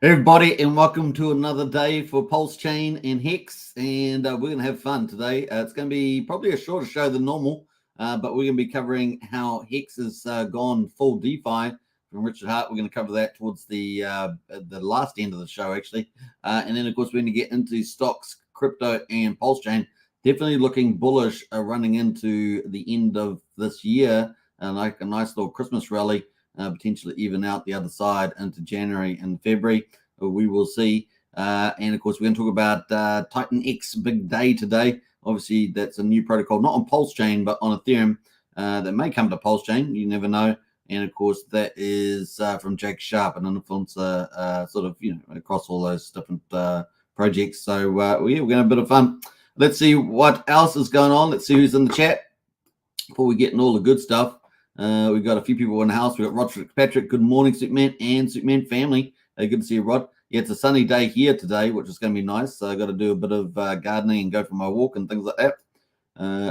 Everybody, and welcome to another day for PulseChain and Hex, and we're going to have fun today. It's going to be probably a shorter show than normal, but we're going to be covering how Hex has gone full DeFi from Richard Hart. We're going to cover that towards the last end of the show, actually, and then of course we're going to get into stocks, crypto, and PulseChain. Definitely looking bullish running into the end of this year, like a nice little Christmas rally. Potentially even out the other side into January and February. We will see. And of course, we're going to talk about TitanX big day today. Obviously, that's a new protocol, not on PulseChain, but on Ethereum that may come to PulseChain. You never know. And of course, that is from Jake Sharp, an influencer sort of, across all those different projects. So, we're going to have a bit of fun. Let's see what else is going on. Let's see who's in the chat before we get in all the good stuff. We've got a few people in the house. We've got Rod Fitzpatrick. Good morning, Superman and Superman family. Good to see you, Rod. Yeah, it's a sunny day here today, which is going to be nice. So I've got to do a bit of gardening and go for my walk and things like that.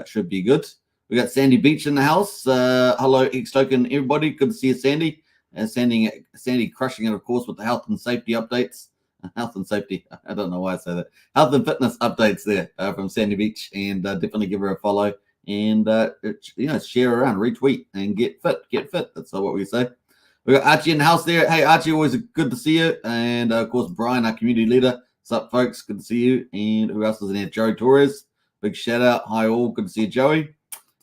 Should be good. We got Sandy Beach in the house. Hello, Hex Token, everybody. Good to see you, Sandy. Sandy crushing it, of course, with the health and safety updates. Health and safety. I don't know why I say that. Health and fitness updates there from Sandy Beach, and definitely give her a follow. And share around, retweet, and get fit. That's what we say. We got Archie in the house there. Hey, Archie, always good to see you. And of course, Brian, our community leader. What's up, folks? Good to see you. And who else is in there? Joey Torres. Big shout out. Hi, all. Good to see you, Joey.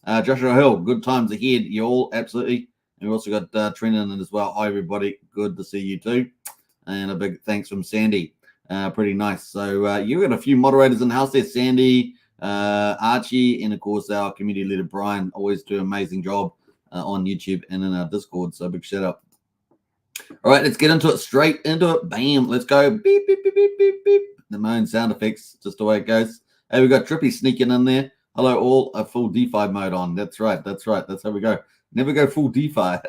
Joshua Hill. Good times ahead, you all. Absolutely. And we also got Trenton in as well. Hi, everybody. Good to see you too. And a big thanks from Sandy. Pretty nice. So you got a few moderators in the house there, Sandy. Archie, and of course our community leader Brian always do an amazing job on YouTube and in our Discord, so big shout out. All right, let's get into it, straight into it. Bam, let's go. Beep, beep, beep, beep, beep, beep. The main sound effects, just the way it goes. Hey, we got Trippy sneaking in there. Hello all, a full DeFi mode on. That's right, that's how we go. Never go full DeFi.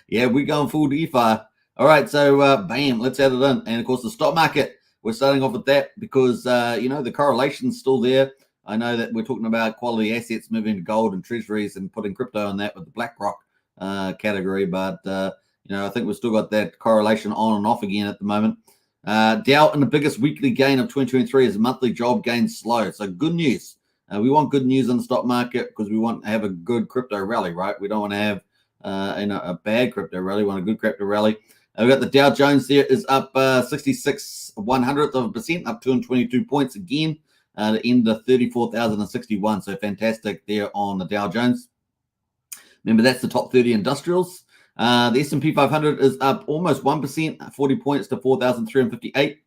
Yeah, we're going full DeFi. All right, so bam, let's add it in. And of course the stock market, we're starting off with that because, the correlation's still there. I know that we're talking about quality assets moving to gold and treasuries and putting crypto on that with the BlackRock category. But, I think we've still got that correlation on and off again at the moment. Dow in the biggest weekly gain of 2023 as monthly job gains slow. So good news. We want good news in the stock market because we want to have a good crypto rally, right? We don't want to have a bad crypto rally. We want a good crypto rally. We've got the Dow Jones there is up 66/100%, up 222 points again, to end of 34,061. So fantastic there on the Dow Jones. Remember, that's the top 30 industrials. The S&P 500 is up almost 1%, 40 points to 4,358.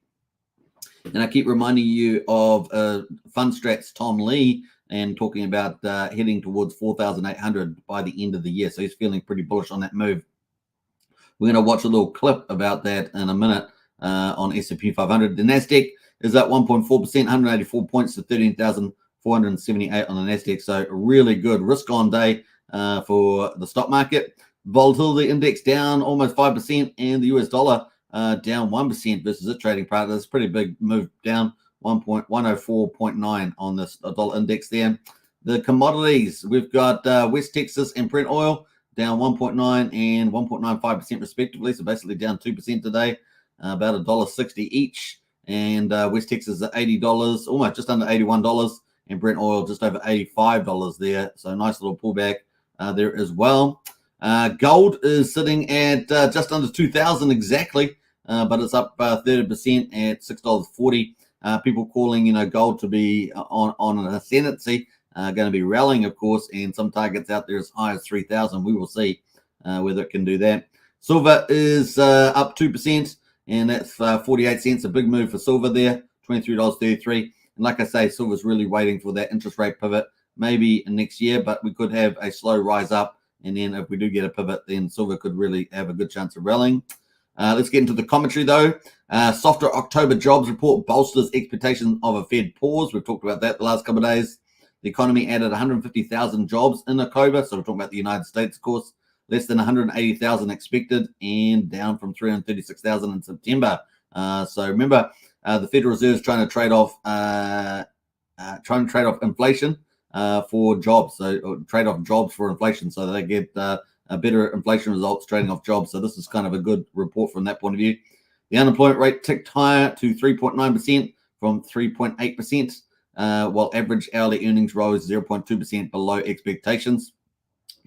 And I keep reminding you of FundStrat's Tom Lee and talking about heading towards 4,800 by the end of the year. So he's feeling pretty bullish on that move. We're going to watch a little clip about that in a minute on S&P 500. The NASDAQ is up 1.4%, 184 points to 13,478 on the NASDAQ. So really good risk-on day for the stock market. Volatility index down almost 5%, and the US dollar down 1% versus its trading partner. That's a pretty big move down, 104.9 on this dollar index there. The commodities, we've got West Texas and Brent oil down 1.9 and 1.95% respectively. So basically down 2% today, about $1.60 each. And West Texas at $80, almost just under $81, and Brent oil just over $85 there. So nice little pullback there as well. Gold is sitting at just under 2,000 exactly, but it's up 30% at $6.40. People calling, gold to be on an ascendancy. going to be rallying, of course, and some targets out there as high as 3,000. We will see whether it can do that. Silver is up 2%, and that's 48 cents. A big move for silver there, $23.33. And like I say, silver's really waiting for that interest rate pivot, maybe next year, but we could have a slow rise up. And then if we do get a pivot, then silver could really have a good chance of rallying. Let's get into the commentary, though. Softer October jobs report bolsters expectations of a Fed pause. We've talked about that the last couple of days. The economy added 150,000 jobs in October. So we're talking about the United States, of course. Less than 180,000 expected and down from 336,000 in September. So remember, the Federal Reserve is trying to trade off inflation for jobs. So trade off jobs for inflation, so they get better inflation results trading off jobs. So this is kind of a good report from that point of view. The unemployment rate ticked higher to 3.9% from 3.8%, while average hourly earnings rose 0.2% below expectations.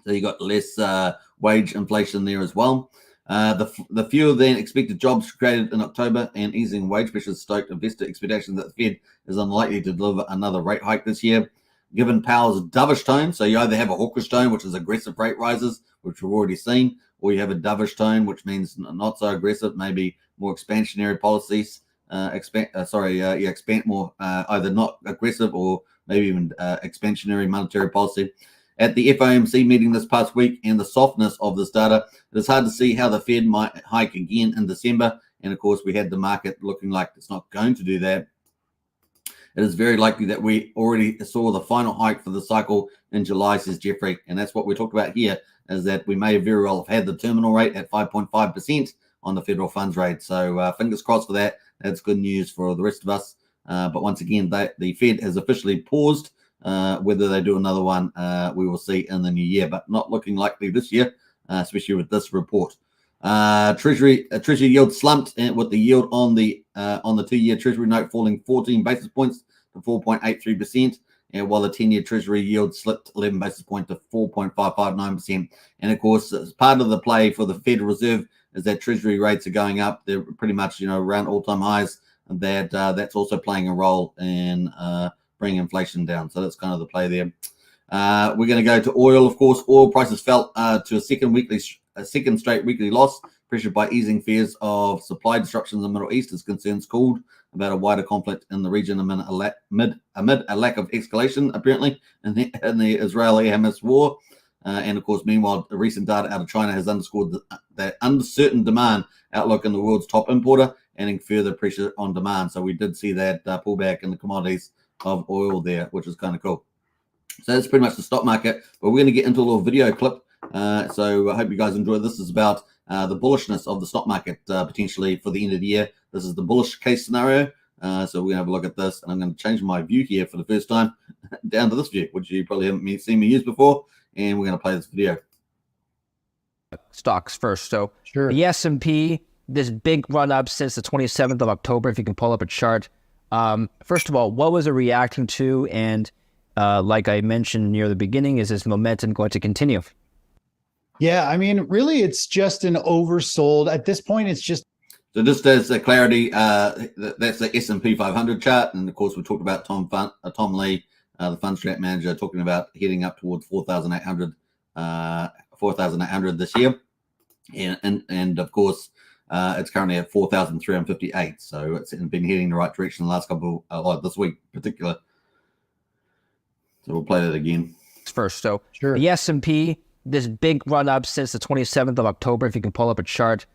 So you got less wage inflation there as well. The fewer than expected jobs created in October and easing wage pressures stoked investor expectations that the Fed is unlikely to deliver another rate hike this year. Given Powell's dovish tone, so you either have a hawkish tone, which is aggressive rate rises, which we've already seen, or you have a dovish tone, which means not so aggressive, maybe more expansionary policies. Expand more, either not aggressive or maybe even expansionary monetary policy. At the FOMC meeting this past week and the softness of this data, it is hard to see how the Fed might hike again in December. And of course, we had the market looking like it's not going to do that. It is very likely that we already saw the final hike for the cycle in July, says Jeffrey. And that's what we talked about here, is that we may very well have had the terminal rate at 5.5% on the federal funds rate. So fingers crossed for that. That's good news for the rest of us. But once again, the Fed has officially paused. Whether they do another one, we will see in the new year, but not looking likely this year, especially with this report. Treasury yield slumped, with the yield on the 2-year Treasury note falling 14 basis points to 4.83%, and while the 10-year Treasury yield slipped 11 basis points to 4.559%. And of course, as part of the play for the Federal Reserve is that Treasury rates are going up. They're pretty much around all-time highs, and that's also playing a role in bring inflation down. So that's kind of the play there. We're going to go to oil, of course. Oil prices fell to a second straight weekly loss, pressured by easing fears of supply disruptions in the Middle East as concerns cooled about a wider conflict in the region amid a lack of escalation, apparently, in the Israeli-Hamas war. And of course, meanwhile, the recent data out of China has underscored that uncertain demand outlook in the world's top importer, adding further pressure on demand. So we did see that pullback in the commodities of oil there, which is kind of cool. So that's pretty much the stock market, but we're going to get into a little video clip. So I hope you guys enjoy. This is about the bullishness of the stock market potentially for the end of the year. This is the bullish case scenario. So we're going to have a look at this, and I'm going to change my view here for the first time down to this view, which you probably haven't seen me use before, and we're going to play this video. Stocks first. So sure. The S&P, this big run up since the 27th of October, if you can pull up a chart. First of all, what was it reacting to? And like I mentioned near the beginning, is this momentum going to continue? Yeah, I mean, really, it's just an oversold. At this point, it's just... So just as a clarity, that's the S&P 500 chart. And of course, we talked about Tom Lee, the fund strat manager, talking about heading up towards 4,800 this year. And of course, it's currently at 4,358. So it's been heading the right direction the last couple of, this week in particular. So we'll play that again. First, so sure. The S&P, this big run up since the 27th of October, if you can pull up a chart.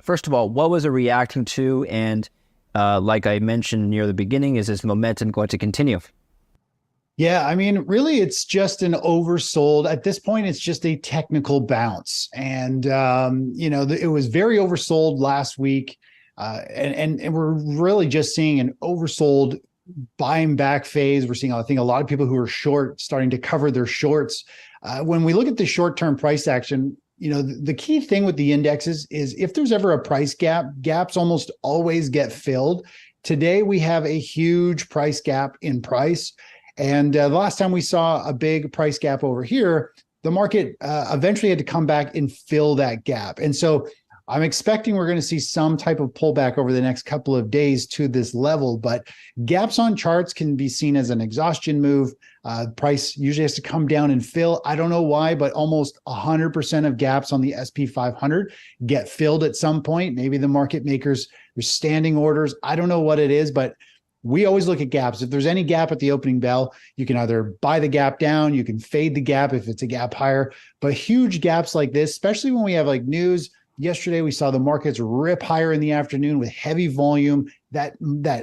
First of all, what was it reacting to? And like I mentioned near the beginning, is this momentum going to continue? Yeah, I mean, really, it's just an oversold. At this point, it's just a technical bounce. And, it was very oversold last week. And we're really just seeing an oversold buying back phase. We're seeing, I think, a lot of people who are short starting to cover their shorts. When we look at the short-term price action, the key thing with the indexes is if there's ever a price gap, gaps almost always get filled. Today, we have a huge price gap in price. And the last time we saw a big price gap over here, the market eventually had to come back and fill that gap. And so I'm expecting we're going to see some type of pullback over the next couple of days to this level, but gaps on charts can be seen as an exhaustion move. Price usually has to come down and fill. I don't know why, but almost 100% of gaps on the SP 500 get filled at some point. Maybe the market makers, there's standing orders. I don't know what it is, but we always look at gaps. If there's any gap at the opening bell, you can either buy the gap down, you can fade the gap if it's a gap higher. But huge gaps like this, especially when we have like news. Yesterday, we saw the markets rip higher in the afternoon with heavy volume. That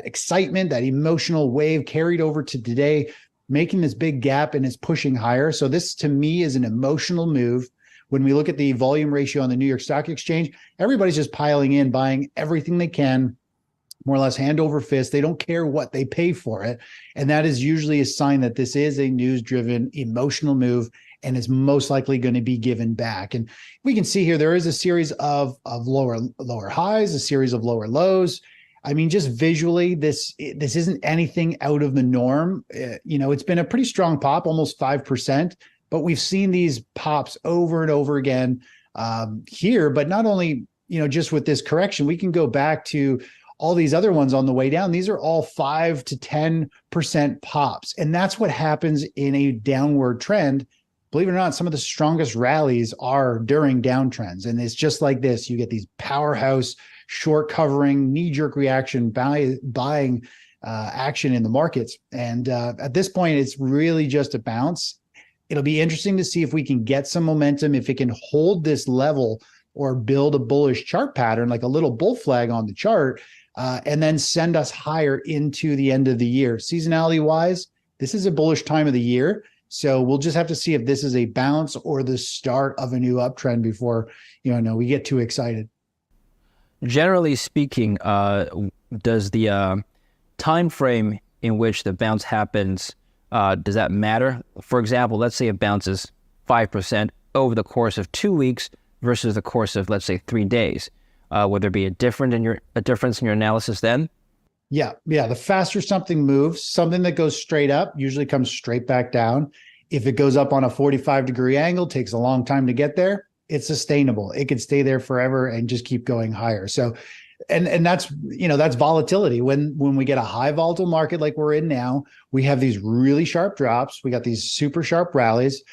excitement, that emotional wave carried over to today, making this big gap, and it's pushing higher. So this, to me, is an emotional move. When we look at the volume ratio on the New York Stock Exchange, everybody's just piling in, buying everything they can, more or less hand over fist. They don't care what they pay for it. And that is usually a sign that this is a news-driven emotional move and is most likely going to be given back. And we can see here, there is a series of lower highs, a series of lower lows. I mean, just visually, this isn't anything out of the norm. It's been a pretty strong pop, almost 5%, but we've seen these pops over and over again here. But not only, just with this correction, we can go back to all these other ones on the way down. These are all 5 to 10% pops. And that's what happens in a downward trend. Believe it or not, some of the strongest rallies are during downtrends. And it's just like this. You get these powerhouse short covering, knee-jerk reaction, buying action in the markets. And at this point, it's really just a bounce. It'll be interesting to see if we can get some momentum, if it can hold this level or build a bullish chart pattern, like a little bull flag on the chart, and then send us higher into the end of the year. Seasonality-wise, this is a bullish time of the year. So we'll just have to see if this is a bounce or the start of a new uptrend before, we get too excited. Generally speaking, does the time frame in which the bounce happens, does that matter? For example, let's say it bounces 5% over the course of 2 weeks versus the course of, let's say, 3 days. Would there be a difference in your analysis then? Yeah. The faster something moves, something that goes straight up usually comes straight back down. If it goes up on a 45-degree angle, takes a long time to get there, it's sustainable. It could stay there forever and just keep going higher. So, and that's, that's volatility. When we get a high volatile market like we're in now, we have these really sharp drops. We got these super sharp rallies.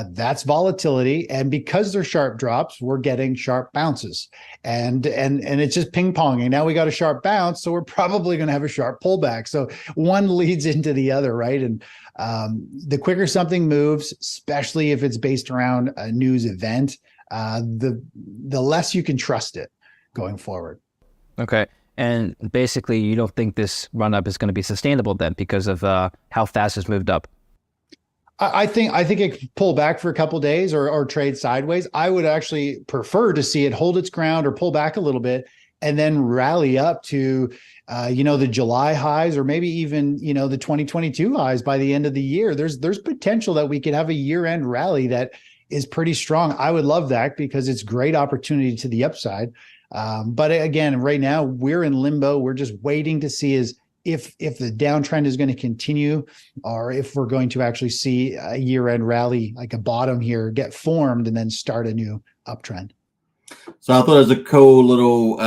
That's volatility. And because they're sharp drops, we're getting sharp bounces. And it's just ping ponging. Now we got a sharp bounce, so we're probably going to have a sharp pullback. So one leads into the other, right? And the quicker something moves, especially if it's based around a news event, the less you can trust it going forward. Okay. And basically, you don't think this run up is going to be sustainable then because of how fast it's moved up? I think it could pull back for a couple of days or trade sideways. I would actually prefer to see it hold its ground or pull back a little bit and then rally up to, the July highs or maybe even, the 2022 highs by the end of the year. There's potential that we could have a year-end rally that is pretty strong. I would love that because it's great opportunity to the upside. But again, right now we're in limbo. We're just waiting to see if the downtrend is going to continue or if we're going to actually see a year-end rally, like a bottom here, get formed and then start a new uptrend. So I thought it was a cool little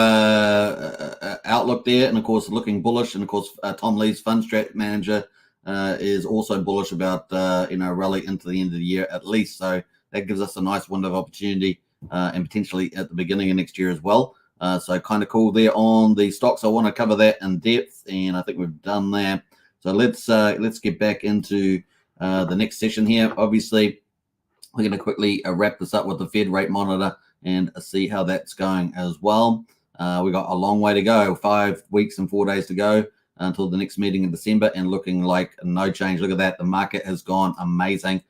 outlook there. And of course, looking bullish. And of course, Tom Lee's fund strat manager is also bullish about, rally into the end of the year at least. So that gives us a nice window of opportunity and potentially at the beginning of next year as well. So kind of cool there on the stocks. I want to cover that in depth, and I think we've done that. So let's get back into the next session here. Obviously, we're going to quickly wrap this up with the Fed rate monitor and see how that's going as well. We got a long way to go, 5 weeks and 4 days to go until the next meeting in December, and looking like no change. Look at that. The market has gone amazing.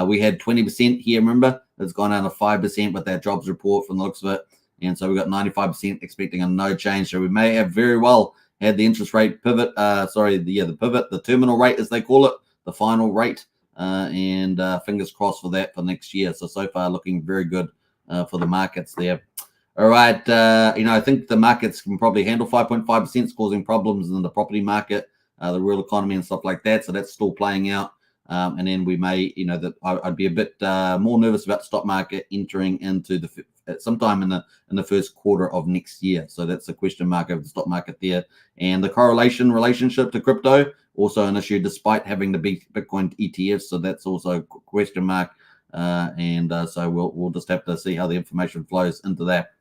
We had 20% here, remember? It's gone down to 5% with that jobs report from the looks of it. And so we got 95% expecting a no change. So we may have very well had the interest rate pivot, the pivot, the terminal rate as they call it, the final rate, and fingers crossed for that for next year. So far looking very good for the markets there. All right, I think the markets can probably handle 5.5%. It's causing problems in the property market, the real economy and stuff like that. So that's still playing out. And then we may, I'd be a bit more nervous about the stock market entering into the sometime in the first quarter of next year. So that's a question mark over the stock market there. And the correlation relationship to crypto, also an issue despite having the Bitcoin ETF. So that's also a question mark. So we'll just have to see how the information flows into that.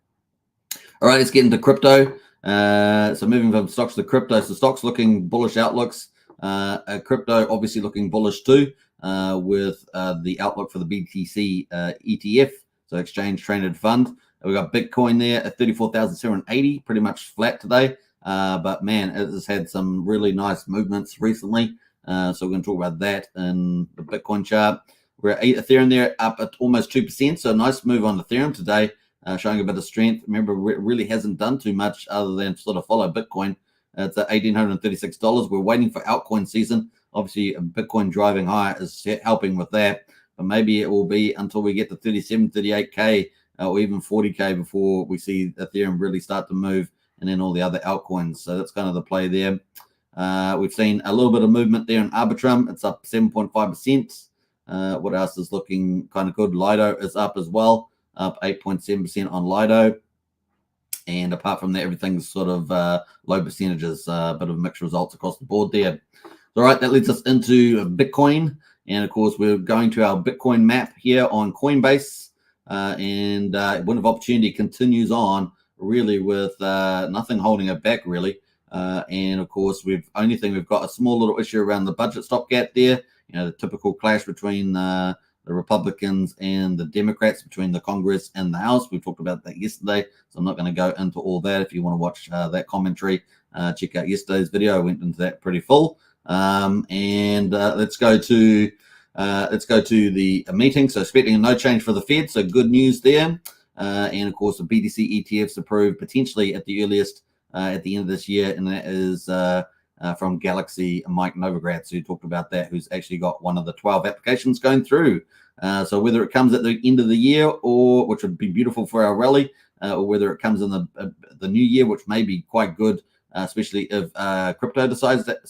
All right, let's get into crypto. So moving from stocks to crypto. So stocks looking bullish outlooks. Crypto obviously looking bullish too, with the outlook for the BTC ETF, so exchange traded fund. We got Bitcoin there at 34,780, pretty much flat today. But man, it has had some really nice movements recently. So we're going to talk about that in the Bitcoin chart. We're at Ethereum there, up at almost 2%. So nice move on Ethereum today, showing a bit of strength. Remember, it really hasn't done too much other than sort of follow Bitcoin. It's at $1,836. We're waiting for altcoin season. Obviously, Bitcoin driving higher is helping with that. But maybe it will be until we get to 37, 38K or even 40K before we see Ethereum really start to move, and then all the other altcoins. So that's kind of the play there. We've seen a little bit of movement there in Arbitrum. It's up 7.5%. What else is looking kind of good? Lido is up as well, up 8.7% on Lido. And apart from that, everything's sort of low percentages, a bit of mixed results across the board there. All right, that leads us into Bitcoin. And of course, we're going to our Bitcoin map here on Coinbase. And Wind of Opportunity continues on really with nothing holding it back, really. And of course, we've got a small little issue around the budget stopgap there. You know, the typical clash between the Republicans and the Democrats, between the Congress and the House. We talked about that yesterday, so I'm not going to go into all that. If you want to watch that commentary, check out yesterday's video. I went into that pretty full. Let's go to the meeting. So expecting a no change for the Fed. So good news there. And of course, the BTC ETFs approved potentially at the earliest at the end of this year, and that is from Galaxy Mike Novogratz, who talked about that, who's actually got one of the 12 applications going through. So whether it comes at the end of the year, or which would be beautiful for our rally, or whether it comes in the new year, which may be quite good, especially if crypto decides that,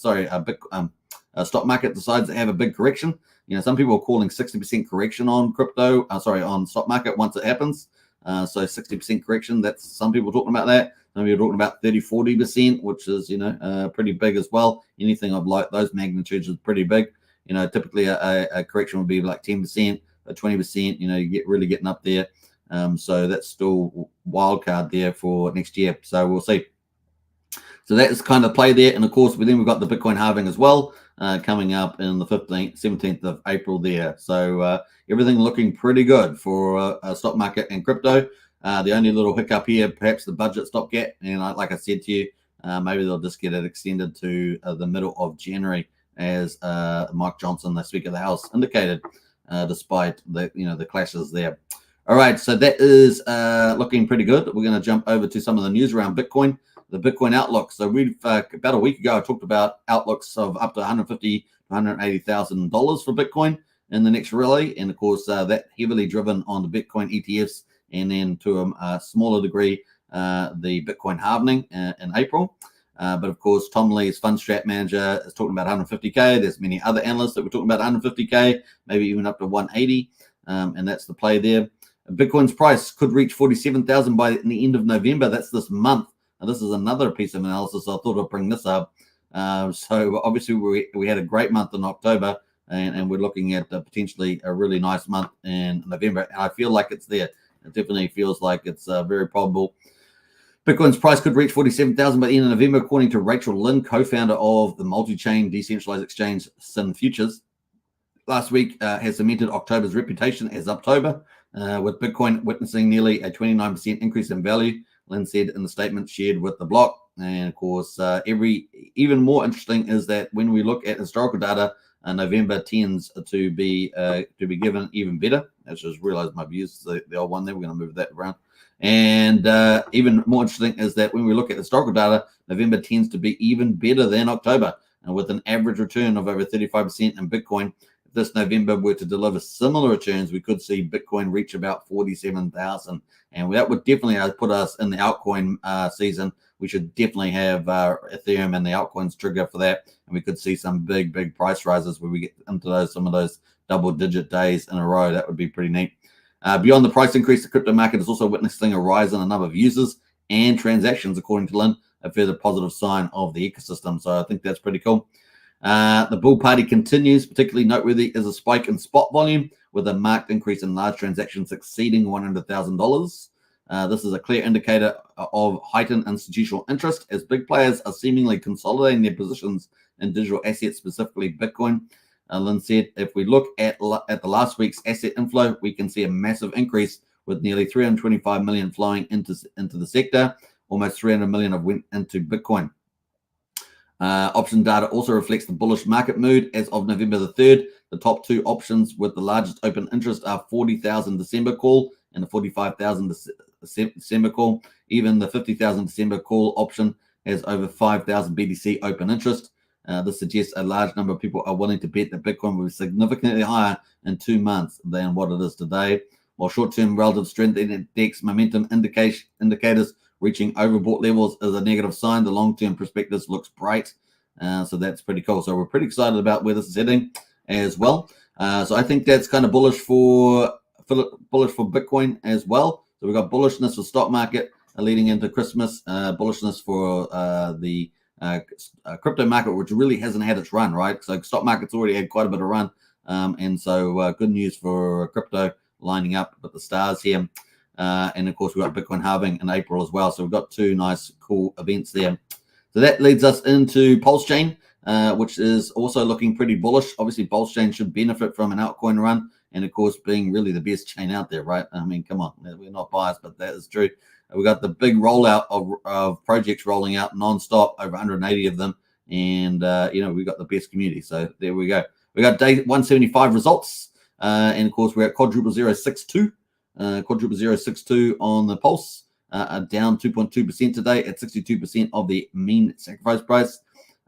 stock market decides to have a big correction. You know, some people are calling 60% correction on crypto, on stock market once it happens. So 60% correction, that's some people talking about that. Some people are talking about 30-40%, which is, pretty big as well. Anything of like those magnitudes is pretty big. You know, typically a correction would be like 10%, or 20%, you really getting up there. So that's still wild card there for next year. So we'll see. So that's kind of play there. And of course, we've got the Bitcoin halving as well, coming up in the 17th of April there. So everything looking pretty good for stock market and crypto. The only little hiccup here, perhaps the budget stopgap. And like I said to you, maybe they'll just get it extended to the middle of January, as Mike Johnson, the Speaker of the House, indicated, despite the clashes there. All right, so that is looking pretty good. We're going to jump over to some of the news around Bitcoin, the Bitcoin outlook. So we've about a week ago, I talked about outlooks of up to $150,000 to $180,000 for Bitcoin in the next rally, and of course that heavily driven on the Bitcoin ETFs, and then to a smaller degree the Bitcoin halving in April. But of course, Tom Lee's fund strat manager is talking about 150K. There's many other analysts that were talking about 150K, maybe even up to 180, and that's the play there. Bitcoin's price could reach 47,000 by the end of November. That's this month. And this is another piece of analysis. I thought I'd bring this up. So obviously we had a great month in October, and we're looking at potentially a really nice month in November. And I feel like it's there. It definitely feels like it's very probable. Bitcoin's price could reach 47,000 by the end of November, according to Rachel Lynn, co-founder of the multi-chain decentralized exchange Sin Futures. Last week has cemented October's reputation as Uptober, with Bitcoin witnessing nearly a 29% increase in value, Lynn said in the statement shared with the block. And of course, even more interesting is that when we look at historical data, November tends to be given even better. I just realized my views, the old one there. We're going to move that around. And even more interesting is that when we look at historical data, November tends to be even better than October, and with an average return of over 35% in Bitcoin. If this November were to deliver similar returns, we could see Bitcoin reach about 47,000, and that would definitely put us in the altcoin season. We should definitely have Ethereum and the altcoins trigger for that, and we could see some big price rises where we get into some of those double-digit days in a row. That would be pretty neat. Beyond the price increase, the crypto market is also witnessing a rise in the number of users and transactions, according to Lynn, a further positive sign of the ecosystem. So I think that's pretty cool. The bull party continues. Particularly noteworthy is a spike in spot volume, with a marked increase in large transactions exceeding $100,000. This is a clear indicator of heightened institutional interest as big players are seemingly consolidating their positions in digital assets, specifically Bitcoin. Lynn said, if we look at the last week's asset inflow, we can see a massive increase with nearly 325 million flowing into the sector. Almost 300 million have went into Bitcoin. Option data also reflects the bullish market mood. As of November the 3rd, the top two options with the largest open interest are 40,000 December call and the 45,000 December call. Even the 50,000 December call option has over 5,000 BTC open interest. This suggests a large number of people are willing to bet that Bitcoin will be significantly higher in 2 months than what it is today. While short-term relative strength in index momentum indicators reaching overbought levels is a negative sign, the long-term perspective looks bright. So that's pretty cool. So we're pretty excited about where this is heading as well. So I think that's kind of bullish for Bitcoin as well. So we've got bullishness for stock market leading into Christmas, bullishness for the crypto market, which really hasn't had its run, right? So stock market's already had quite a bit of run. And so good news for crypto lining up with the stars here. And of course, we've got Bitcoin halving in April as well. So we've got 2 nice, cool events there. So that leads us into PulseChain, which is also looking pretty bullish. Obviously, PulseChain should benefit from an altcoin run. And of course, being really the best chain out there, right? I mean, come on, we're not biased, but that is true. We've got the big rollout of projects rolling out nonstop, over 180 of them. And, we've got the best community. So there we go. We got day 175 results. And of course, we're at quadruple 062. Quadruple 062 on the Pulse, down 2.2% today at 62% of the mean sacrifice price.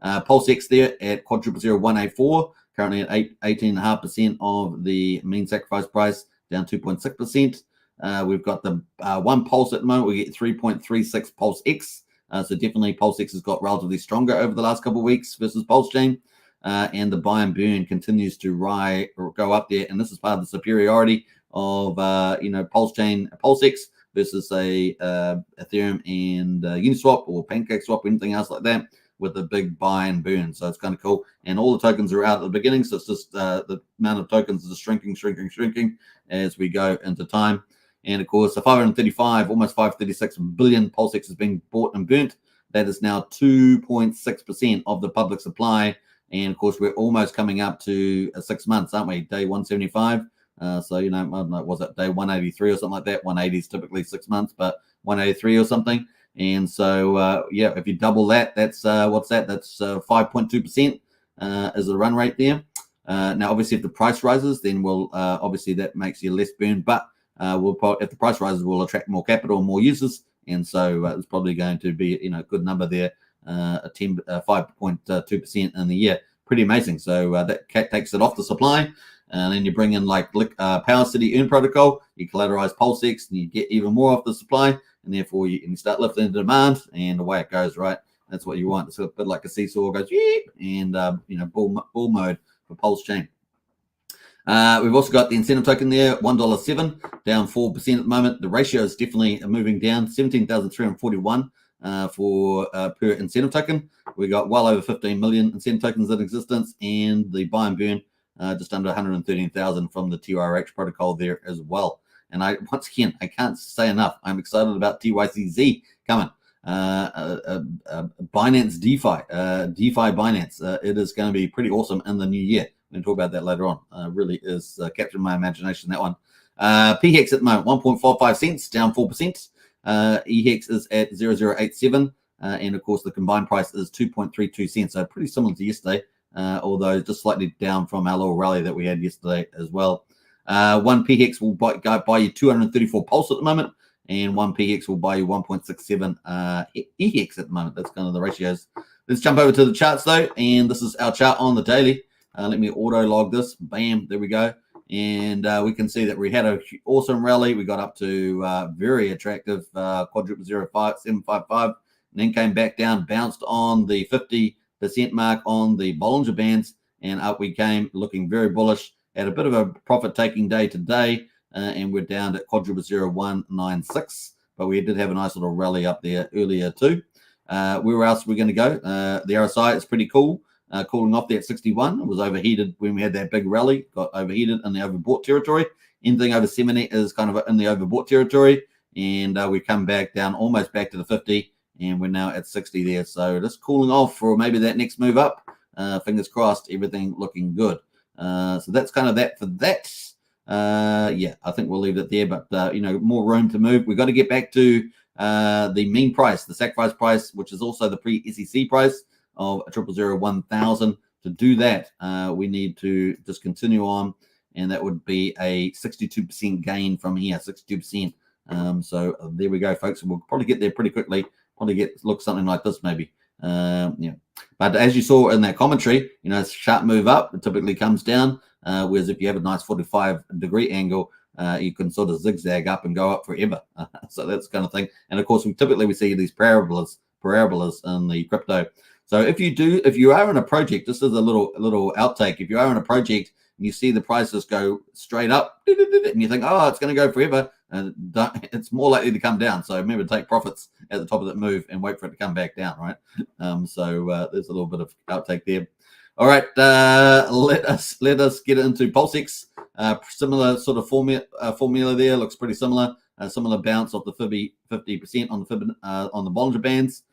PulseX there at quadruple 0184, currently at 18.5% of the mean sacrifice price, down 2.6%. We've got the one Pulse at the moment. We get 3.36 PulseX. So definitely PulseX has got relatively stronger over the last couple of weeks versus PulseChain. And the buy and burn continues to go up there. And this is part of the superiority of PulseChain, PulseX versus Ethereum and Uniswap or PancakeSwap or anything else like that, with a big buy and burn. So it's kind of cool. And all the tokens are out at the beginning, so it's just the amount of tokens is shrinking as we go into time. And of course, the 535, almost 536 billion PulseX is being bought and burnt. That is now 2.6% of the public supply. And of course, we're almost coming up to 6 months, aren't we? Day 175. So, I don't know, was it day 183 or something like that? 180 is typically 6 months, but 183 or something. And so, if you double that, that's what's that? That's 5.2% is the run rate there. Now, obviously, if the price rises, then we'll obviously that makes you less burn. But if the price rises, we'll attract more capital and more users. And so it's probably going to be a good number there, 5.2% in the year. Pretty amazing. So that takes it off the supply. And then you bring in like Power City Earn Protocol, you collateralize PulseX, and you get even more off the supply, and therefore you start lifting the demand, and away it goes, right? That's what you want. It's a bit like a seesaw, goes, and bull mode for PulseChain. We've also got the incentive token there, $1.07, down 4% at the moment. The ratio is definitely moving down, 17,341 for per incentive token. We got well over 15 million incentive tokens in existence, and the buy and burn just under 113,000 from the TRX protocol there as well. And once again, I can't say enough. I'm excited about TYCZ coming. Binance DeFi, DeFi Binance. It is going to be pretty awesome in the new year. We're going to talk about that later on. Really is capturing my imagination, that one. PHEX at the moment, 1.45 cents, down 4%. EHEX is at 0.087. And of course, the combined price is 2.32 cents. So pretty similar to yesterday. Although just slightly down from our little rally that we had yesterday as well. One PHEX will buy you 234 Pulse at the moment, and one PHEX will buy you 1.67 EHEX at the moment. That's kind of the ratios. Let's jump over to the charts though, and this is our chart on the daily. Let me auto log this. Bam, there we go. And we can see that we had an awesome rally. We got up to very attractive quadruple 0.755, and then came back down, bounced on the 50% mark on the Bollinger Bands, and up we came, looking very bullish. Had a bit of a profit taking day today, and we're down at quadruple 0196. But we did have a nice little rally up there earlier too. Where else are we going to go? The RSI is pretty cool. Cooling off there at 61. It was overheated when we had that big rally, got overheated in the overbought territory. Anything over 70 is kind of in the overbought territory. And we come back down almost back to the 50. And we're now at 60 there. So just cooling off for maybe that next move up. Fingers crossed, everything looking good. So that's kind of that for that. Yeah, I think we'll leave it there. But, more room to move. We've got to get back to the mean price, the sacrifice price, which is also the pre-SEC price of 0001000. To do that, we need to just continue on. And that would be a 62% gain from here, 62%. So there we go, folks. We'll probably get there pretty quickly. Probably look something like this maybe. Yeah. But as you saw in that commentary, sharp move up, it typically comes down. Whereas if you have a nice 45-degree angle, you can sort of zigzag up and go up forever. So that's the kind of thing. And of course, we see these parabolas in the crypto. So if you are in a project, this is a little outtake. If you are in a project and you see the prices go straight up, and you think, oh, it's going to go forever, it's more likely to come down. So remember, take profits at the top of that move and wait for it to come back down, right? So there's a little bit of outtake there. All right, let us get into PulseX. Similar sort of formula there. Looks pretty similar. Similar bounce off the 50% on the Bollinger Bands.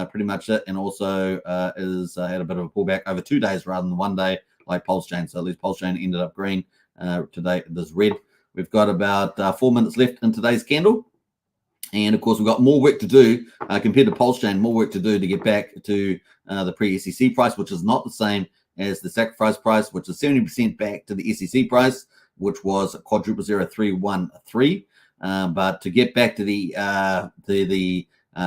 Pretty much it, and also had a bit of a pullback over 2 days rather than 1 day like PulseChain. So at least PulseChain ended up green. Today it is red. We've got about 4 minutes left in today's candle. And, of course, we've got more work to do compared to PulseChain, more work to do to get back to the pre-SEC price, which is not the same as the sacrifice price, which is 70% back to the SEC price, which was quadruple 0313. But to get back to the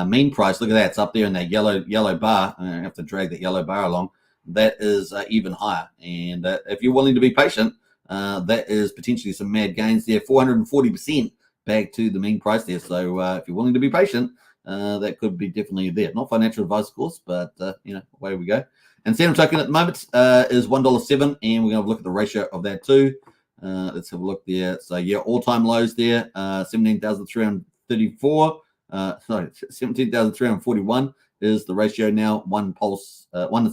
mean price, look at that. It's up there in that yellow bar. I have to drag that yellow bar along. That is even higher. And if you're willing to be patient, that is potentially some mad gains there, 440% back to the mean price there. So if you're willing to be patient, that could be definitely there. Not financial advice, of course, but away we go. And Serum token at the moment is $1.07, and we're going to look at the ratio of that too. Let's have a look there. So yeah, all-time lows there, 17,334. 17,341 is the ratio now. One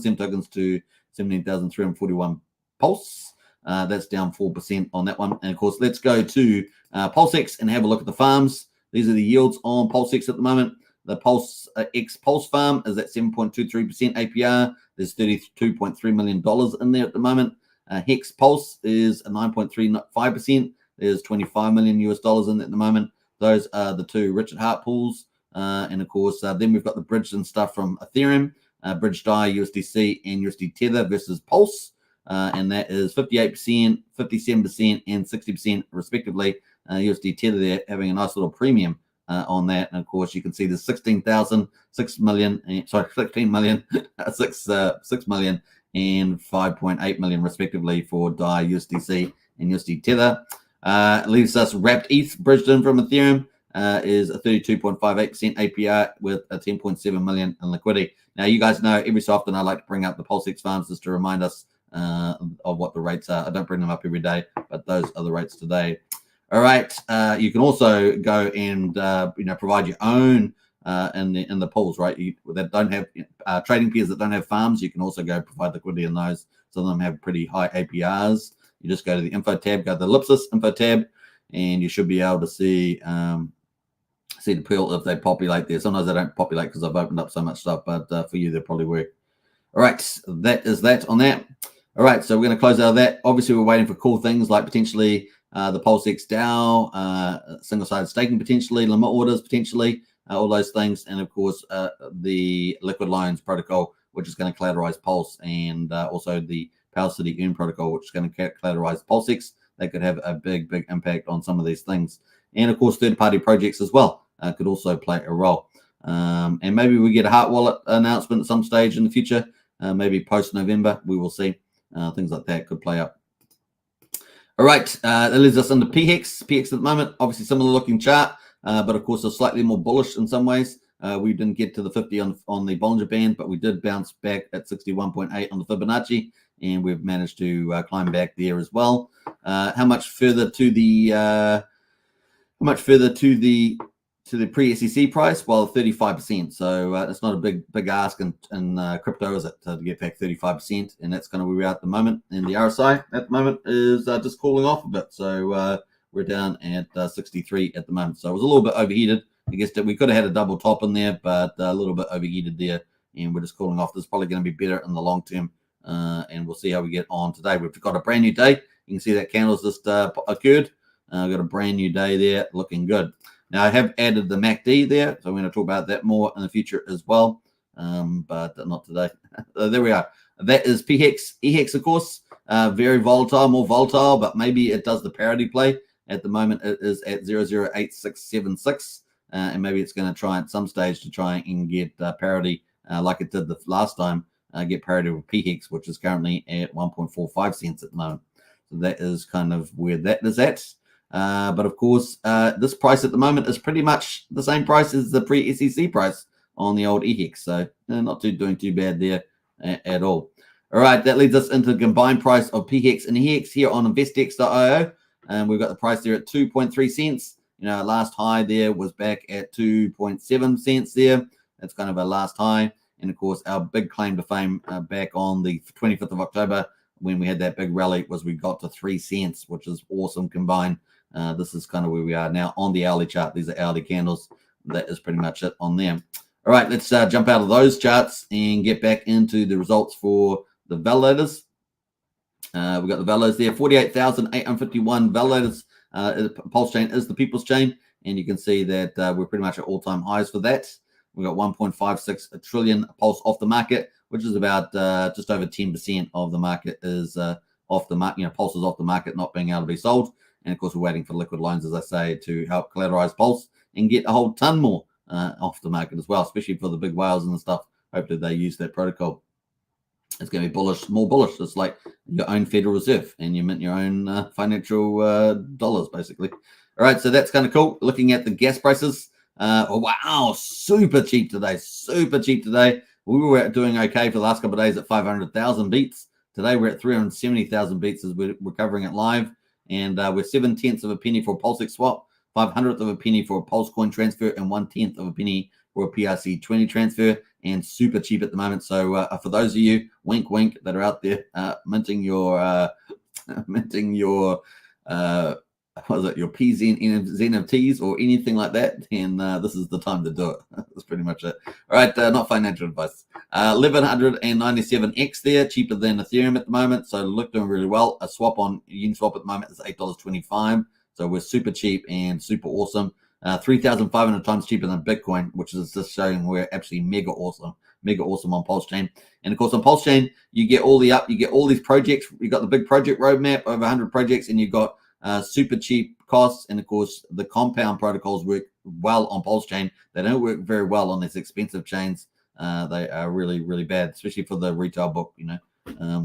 Serum tokens to 17,341 pulse. That's down 4% on that one. And of course, let's go to PulseX and have a look at the farms. These are the yields on PulseX at the moment. The PulseX Pulse farm is at 7.23% APR. There's $32.3 million in there at the moment. Hex Pulse is 9.35%. There's $25 million in there at the moment. Those are the two Richard Hart pools. And of course, then we've got the bridge and stuff from Ethereum, Bridge DAI, USDC, and USD Tether versus Pulse. And that is 58%, 57%, and 60% respectively. USD Tether there having a nice little premium on that. And of course, you can see there's 16 million, and 6 million, and 5.8 million respectively for DAI, USDC, and USD Tether. Leaves us wrapped ETH bridged in from Ethereum is a 32.58% APR with a 10.7 million in liquidity. Now, you guys know every so often I like to bring up the PulseX farms just to remind us of what the rates are. I don't bring them up every day, but those are the rates today. All right. You can also go and provide your own in the pools, right? That don't have trading peers that don't have farms. You can also go provide liquidity in those. Some of them have pretty high APRs. You just go to the info tab, go to the Ellipsis info tab, and you should be able to see the pool if they populate there. Sometimes they don't populate because I've opened up so much stuff, but for you, they probably work. All right, that is that on that. All right, so we're going to close out of that. Obviously, we're waiting for cool things like potentially the PulseX DAO, single-sided staking potentially, limit orders potentially, all those things, and of course the liquid loans protocol, which is going to collateralize Pulse, and also the Power City Earn protocol, which is going to collateralize PulseX. That could have a big impact on some of these things, and of course third-party projects as well could also play a role. And maybe we get a Heart Wallet announcement at some stage in the future, maybe post-November. We will see. Things like that could play up. All right, that leads us into PHEX. PHEX at the moment, obviously similar looking chart, but of course, a slightly more bullish in some ways. We didn't get to the 50 on the Bollinger Band, but we did bounce back at 61.8 on the Fibonacci, and we've managed to climb back there as well. How much further to the much further to the pre-SEC price? Well, 35%. So it's not a big ask in crypto, is it, to get back 35%? And that's kind of where we are at the moment. And the RSI at the moment is just cooling off a bit. So we're down at 63 at the moment. So it was a little bit overheated. I guess that we could have had a double top in there, but a little bit overheated there. And we're just cooling off. This is probably going to be better in the long term. And we'll see how we get on today. We've got a brand new day. You can see that candle's just occurred. We've got a brand new day there, looking good. Now, I have added the MACD there, so I'm going to talk about that more in the future as well, but not today. There we are. That is PHEX. EHEX, of course, very volatile, more volatile, but maybe it does the parity play. At the moment, it is at 008676, and maybe it's going to try at some stage to try and get parity like it did the last time, get parity with PHEX, which is currently at 1.45 cents at the moment. So that is kind of where that is at. But of course, this price at the moment is pretty much the same price as the pre-SEC price on the old EHEX. So not doing too bad there at all. All right, that leads us into the combined price of PHEX and EHEX here on investx.io. And we've got the price there at 2.3 cents. You know, last high there was back at 2.7 cents there. That's kind of our last high. And of course, our big claim to fame back on the 25th of October when we had that big rally was we got to 3 cents, which is awesome combined. This is kind of where we are now on the hourly chart. These are hourly candles. That is pretty much it on them. All right, let's jump out of those charts and get back into the results for the validators. We've got the validators there, 48,851 validators. PulseChain is the people's chain, and you can see that we're pretty much at all-time highs for that. We've got 1.56 trillion Pulse off the market, which is about just over 10% of the market is off the market. You know, Pulse is off the market, not being able to be sold. And of course, we're waiting for liquid loans, as I say, to help collateralize Pulse and get a whole ton more off the market as well, especially for the big whales and stuff. Hopefully they use that protocol. It's going to be bullish, more bullish. It's like your own Federal Reserve, and you mint your own financial dollars, basically. All right, so that's kind of cool. Looking at the gas prices. Oh, wow, super cheap today. Super cheap today. We were doing okay for the last couple of days at 500,000 beats. Today we're at 370,000 beats as we're covering it live. And we're 0.7 of a penny for a PulseX swap, 500th of a penny for a Pulse coin transfer, and 1/10 of a penny for a PRC20 transfer, and super cheap at the moment. So for those of you, wink, wink, that are out there minting your what is it, your PZNFTs or anything like that, and this is the time to do it. That's pretty much it. All right, not financial advice. 1197X there, cheaper than Ethereum at the moment, so look, doing really well. A swap on Uniswap at the moment is $8.25, so we're super cheap and super awesome. 3,500 times cheaper than Bitcoin, which is just showing we're absolutely mega awesome on PulseChain. And of course, on PulseChain, you get all these projects. You got the big project roadmap, over 100 projects, and you've got super cheap costs. And of course, the compound protocols work well on PulseChain. They don't work very well on these expensive chains. They are really, really bad, especially for the retail book, you know.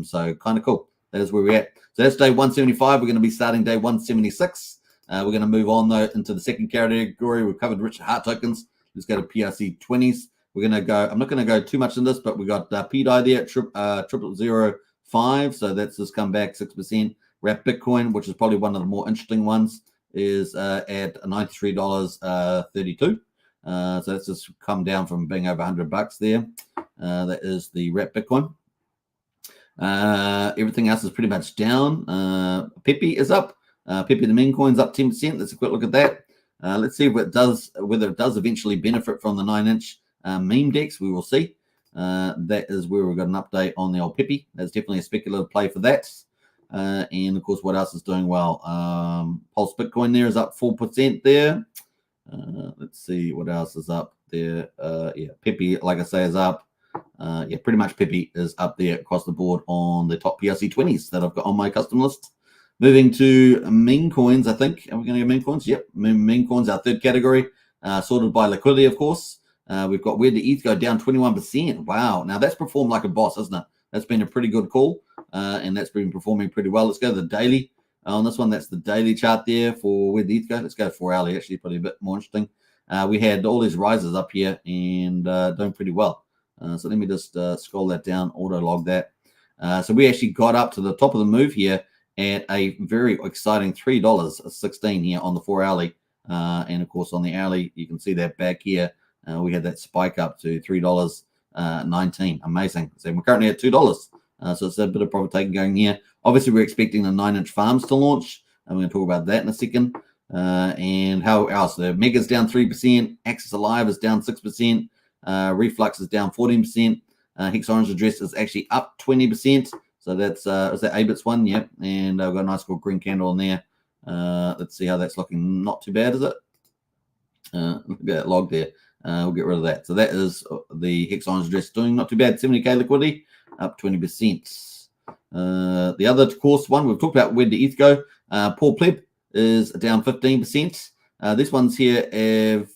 So kind of cool. That is where we're at. So that's day 175. We're going to be starting day 176. We're going to move on, though, into the second category. We've covered rich heart tokens. Let's go to PRC20s. We're going to go, I'm not going to go too much in this, but we got PDI there at 0005. So that's just come back 6%. Wrap Bitcoin, which is probably one of the more interesting ones, is at $93.32. So that's just come down from being over $100 there. That is the Wrap Bitcoin. Everything else is pretty much down. Pepe is up. Pepe the meme coin's up 10%. Let's a quick look at that. Let's see if it does, whether it does eventually benefit from the 9-inch meme dex. We will see. That is where we've got an update on the old Pepe. That's definitely a speculative play for that. And of course, what else is doing well? Pulse Bitcoin there is up 4% there. Let's see what else is up there. Yeah, Pepe, like I say, is up. Yeah, pretty much Pepe is up there across the board on the top PRC20s that I've got on my custom list. Moving to meme coins, I think. Are we going to go meme coins? Yep, meme coins, our third category, sorted by liquidity, of course. We've got where did ETH go down 21%. Wow, now that's performed like a boss, isn't it? That's been a pretty good call, and that's been performing pretty well. Let's go to the daily. On this one, that's the daily chart there for where the ETH go. Let's go 4 hourly, actually, probably a bit more interesting. We had all these rises up here and doing pretty well. So let me just scroll that down, auto log that. So we actually got up to the top of the move here at a very exciting $3.16 here on the 4 hourly. And of course, on the hourly, you can see that back here. We had that spike up to $3.19. Amazing. So we're currently at $2. So it's a bit of profit taking going here. Obviously, we're expecting the 9-inch farms to launch. And we're going to talk about that in a second. And how else? The Mega's down 3%. Axis Alive is down 6%. Reflux is down 14%. Hex Orange Address is actually up 20%. So that's is that ABITS one? Yep. And I've got a nice little green candle in there. Let's see how that's looking. Not too bad, is it? Look at that log there. We'll get rid of that. So that is the Hex Orange Address doing not too bad. 70k liquidity, up 20%. The other course one we've talked about, where did ETH go? Paul Pleb is down 15%. These ones here have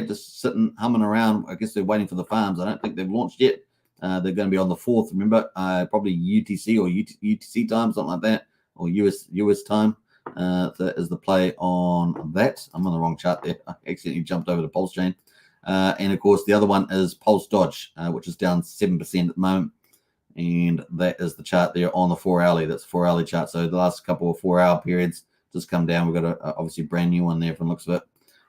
just sitting humming around. I guess they're waiting for the farms. I don't think they've launched yet. They're going to be on the 4th. Remember, probably UTC or UTC time, something like that, or US time. That is the play on that. I'm on the wrong chart there. I accidentally jumped over to PulseChain. And of course, the other one is Pulse Dodge, which is down 7% at the moment. And that is the chart there on the 4-hourly. That's a 4-hourly chart. So the last couple of 4-hour periods just come down. We've got a obviously brand new one there from the looks of it.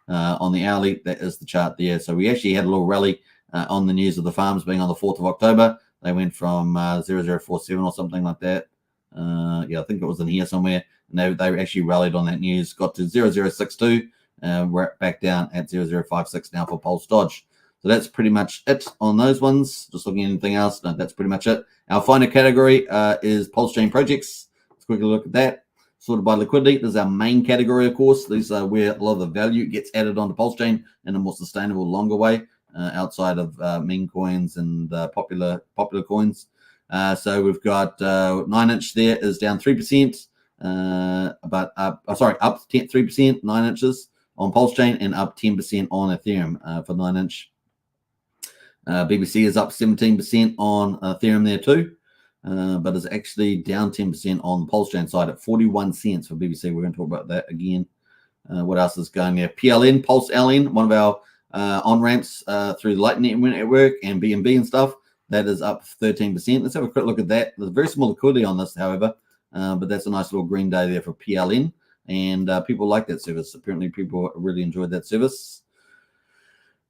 On the hourly, that is the chart there. So we actually had a little rally on the news of the farms being on the 4th of October. They went from 0047 or something like that. I think it was in here somewhere. And they actually rallied on that news, got to 0062. We're back down at 0056 now for Pulse Dodge. So that's pretty much it on those ones. Just looking at anything else. No, that's pretty much it. Our final category is PulseChain projects. Let's quickly look at that. Sorted by liquidity. This is our main category, of course. These are where a lot of the value gets added onto PulseChain in a more sustainable, longer way, outside of meme coins and popular coins. So we've got 9-inch there is down 3%, up 3%, 9 inches on PulseChain, and up 10% on Ethereum for 9-inch. BBC is up 17% on Ethereum there too, but is actually down 10% on the PulseChain side at 41 cents for BBC. We're going to talk about that again. What else is going there? PLN, Pulse LN, one of our on-ramps through the Lightning Network and BNB and stuff. That is up 13%. Let's have a quick look at that. There's very small liquidity on this, however, but that's a nice little green day there for PLN. And people like that service. Apparently, people really enjoyed that service.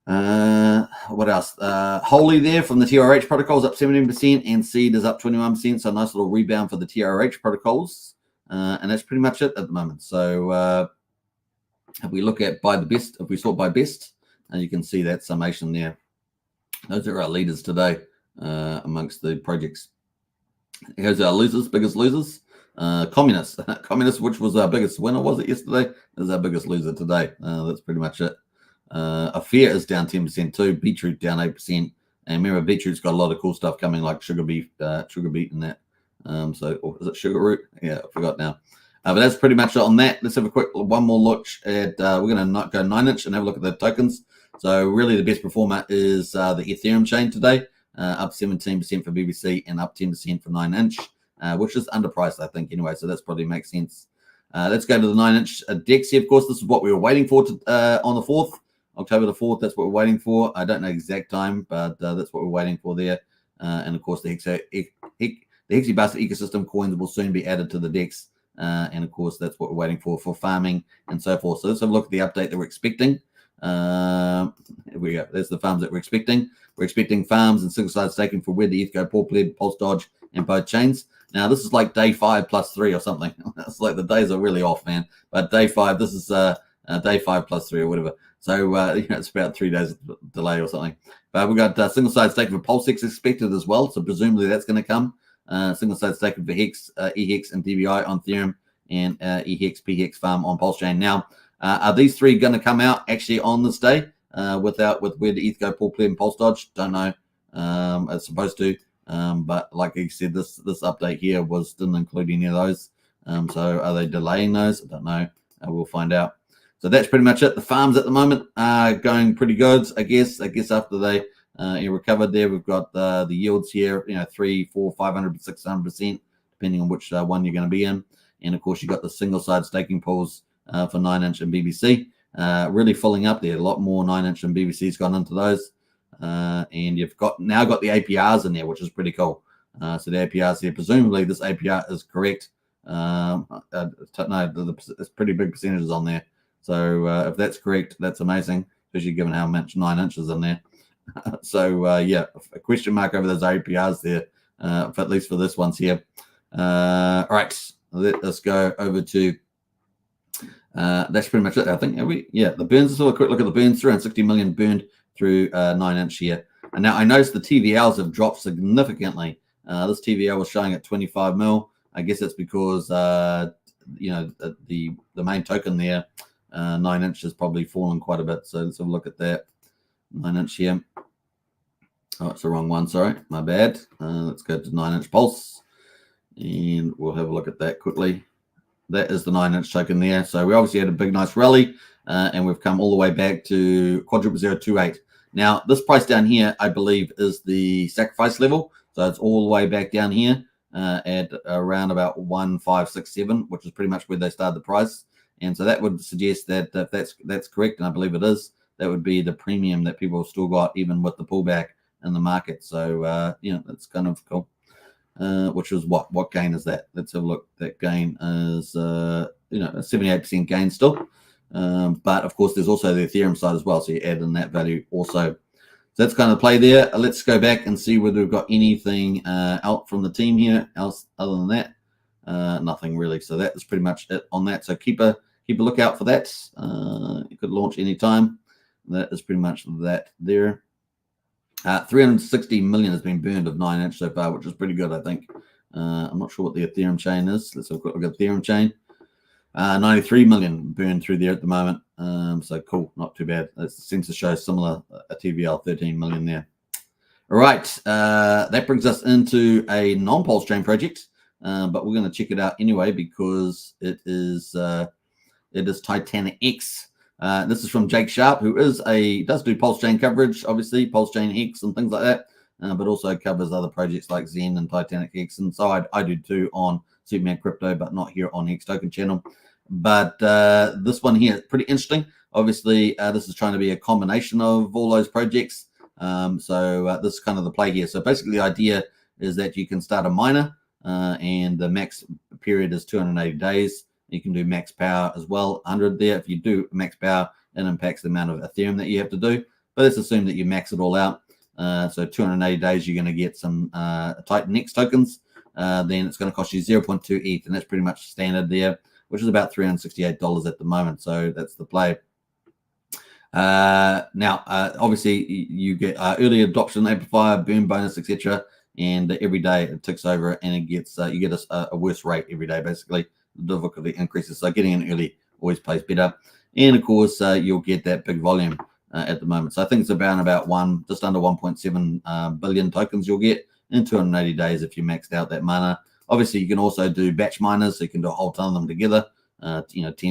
What else? Holy there from the TRH protocols up 17%, and Seed is up 21%. So a nice little rebound for the TRH protocols. And that's pretty much it at the moment. So if we look at by the best, if we sort by best, you can see that summation there. Those are our leaders today amongst the projects. Here's our losers, biggest losers. Communist, which was our biggest winner, was it yesterday? Is our biggest loser today. That's pretty much it. Affair is down 10% too. Beetroot down 8%. And remember, Beetroot's got a lot of cool stuff coming, like sugar beet and that. Or is it sugar root? Yeah, I forgot now. But that's pretty much it on that. Let's have a quick one more look at. We're going to go 9-inch and have a look at the tokens. So really, the best performer is the Ethereum chain today, up 17% for BBC and up 10% for 9-inch. Which is underpriced, I think, anyway. So that's probably makes sense. Let's go to the 9-inch DEX here. Of course, this is what we were waiting for on the 4th, October the 4th. That's what we're waiting for. I don't know exact time, but that's what we're waiting for there. And of course, the Hexibus ecosystem coins will soon be added to the DEX. And of course, that's what we're waiting for farming and so forth. So let's have a look at the update that we're expecting. Here we go. There's the farms that we're expecting. We're expecting farms and single-sided staking for where the ETH go, Paul Pleb, Pulse Dodge, and both chains. Now, this is like day 5 plus 3 or something. It's like the days are really off, man. But day 5, this is day 5 plus 3 or whatever. So, it's about 3 days delay or something. But we've got single-sided staking for PulseX expected as well. So, presumably that's going to come. Single-sided staking for Hex, EHEX, and DBI on Ethereum, and EHEX, PHEX farm on PulseChain. Now, are these 3 going to come out actually on this day with where the ETH go, Paul Pleb, and Pulse Dodge? Don't know. It's supposed to. But like I said, this update here didn't include any of those. So are they delaying those? I don't know. We'll find out. So that's pretty much it. The farms at the moment are going pretty good, I guess. After they recovered there, we've got the yields here, 300, 400, 500, 600%, depending on which one you're going to be in. And of course, you've got the single-side staking pools for 9-inch and BBC, really filling up there. A lot more 9-inch and BBC's gone into those. And you've now got the APRs in there, which is pretty cool. So the APRs here, presumably this APR is correct. No, there's pretty big percentages on there. So if that's correct, that's amazing, especially given how much 9 inches in there. So yeah, a question mark over those APRs there, at least for this one's here. All right, let us go over to, that's pretty much it, I think. Yeah, the burns, a quick look at the burns, 360 million burned through 9 inch here. And now I noticed the TVLs have dropped significantly. This TVL was showing at 25 mil. I guess that's because, you know, the main token there, 9 inch has probably fallen quite a bit. So let's have a look at that. 9 inch here. Oh, it's the wrong one. Sorry, my bad. Let's go to 9 inch pulse, and we'll have a look at that quickly. That is the 9 inch token there. So we obviously had a big, nice rally, and we've come all the way back to quadruple 028. Now, this price down here, I believe, is the sacrifice level. So it's all the way back down here at around about 1567, which is pretty much where they started the price. And so that would suggest that if that's correct, and I believe it is, that would be the premium that people have still got even with the pullback in the market. So you know, that's kind of cool. Which is what gain is that? Let's have a look. That gain is you know, a 78% gain still. But of course, there's also the Ethereum side as well, so you add in that value also. So that's kind of the play there. Let's go back and see whether we've got anything out from the team here else other than that. Nothing really. So that is pretty much it on that. So keep a lookout for that. It could launch anytime. That is pretty much that there. 360 million has been burned of 9 inch so far, which is pretty good, I think. I'm not sure what the Ethereum chain is. Let's have a quick look at the Ethereum chain. 93 million burned through there at the moment. So cool, not too bad. It seems to show similar, a TVL 13 million there. All right, that brings us into a non-PulseChain project, but we're going to check it out anyway because it is TitanX. This is from Jake Sharp, who does do PulseChain coverage, obviously, PulseChain Hex and things like that, but also covers other projects like Zen and TitanX. And so I do too on Superman Crypto, but not here on Hex Token channel. But this one here is pretty interesting. Obviously, this is trying to be a combination of all those projects. So this is kind of the play here. So basically, the idea is that you can start a miner, and the max period is 280 days. You can do max power as well, 100 there. If you do max power, it impacts the amount of Ethereum that you have to do. But let's assume that you max it all out. So 280 days, you're going to get some TitanX tokens. Then it's going to cost you 0.2 ETH, and that's pretty much standard there, which is about $368 at the moment. So that's the play. Now, obviously, you get early adoption amplifier, boom bonus, etc. And every day it ticks over, and it gets you get a worse rate every day, basically. The difficulty increases, so getting in early always plays better. And of course, you'll get that big volume at the moment. So I think it's about just under 1.7 billion tokens you'll get in 280 days if you maxed out that mana. Obviously, you can also do batch miners, so you can do a whole ton of them together. 10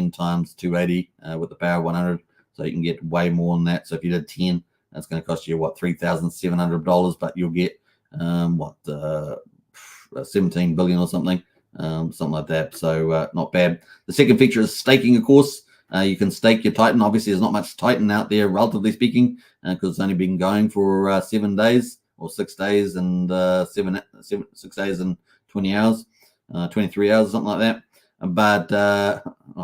times 280 with the power of 100, so you can get way more than that. So if you did 10, that's going to cost you what, $3,700, but you'll get 17 billion or something. Something like that. So not bad. The second feature is staking, of course. You can stake your Titan. Obviously, there's not much Titan out there, relatively speaking, because it's only been going for 7 days or 6 days and 6 days and 20 hours, 23 hours, something like that. But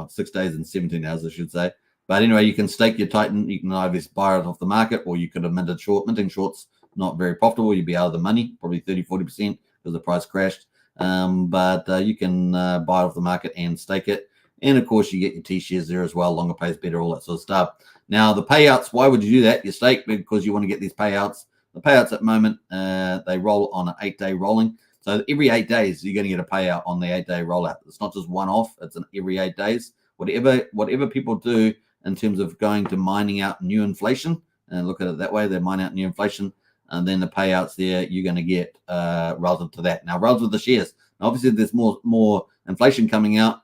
6 days and 17 hours, I should say. But anyway, you can stake your Titan. You can either buy it off the market, or you could have minted short. Minting shorts, not very profitable. You'd be out of the money, probably 30-40% because the price crashed. But you can buy it off the market and stake it. And of course, you get your T-shares there as well. Longer pays better, all that sort of stuff. Now, the payouts, why would you do that? You stake because you want to get these payouts. The payouts at the moment, they roll on an 8-day rolling. So every 8 days, you're going to get a payout on the 8-day rollout. It's not just one off. It's every 8 days. Whatever people do in terms of going to mining out new inflation, and look at it that way, they mine out new inflation, and then the payouts there you're going to get relative to that. Now, relative to the shares, obviously there's more inflation coming out.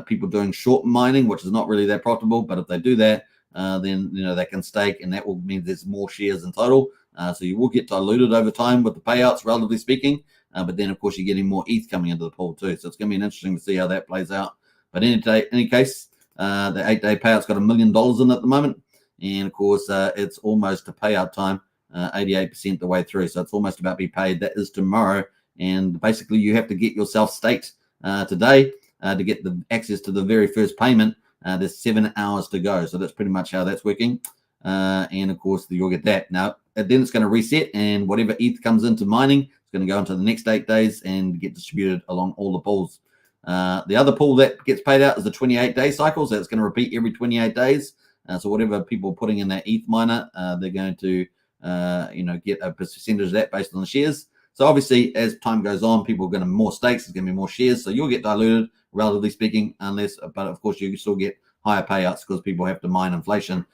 People doing short mining, which is not really that profitable, but if they do that, then they can stake, and that will mean there's more shares in total. So you will get diluted over time with the payouts, relatively speaking. But then, of course, you're getting more ETH coming into the pool too. So it's going to be interesting to see how that plays out. But any case, the 8-day payout's got $1 million in it at the moment, and of course, it's almost a payout time. 88% the way through, so it's almost about to be paid. That is tomorrow, and basically you have to get yourself staked today to get the access to the very first payment. there's 7 hours to go. So that's pretty much how that's working. And of course, you'll get that. Now, then it's going to reset, and whatever ETH comes into mining, it's going to go into the next 8 days and get distributed along all the pools. The other pool that gets paid out is the 28-day cycle. So it's going to repeat every 28 days. So whatever people are putting in that ETH miner, they're going to, get a percentage of that based on the shares. So obviously, as time goes on, people are going to more stakes. There's going to be more shares. So you'll get diluted, relatively speaking, but of course, you still get higher payouts because people have to mine inflation.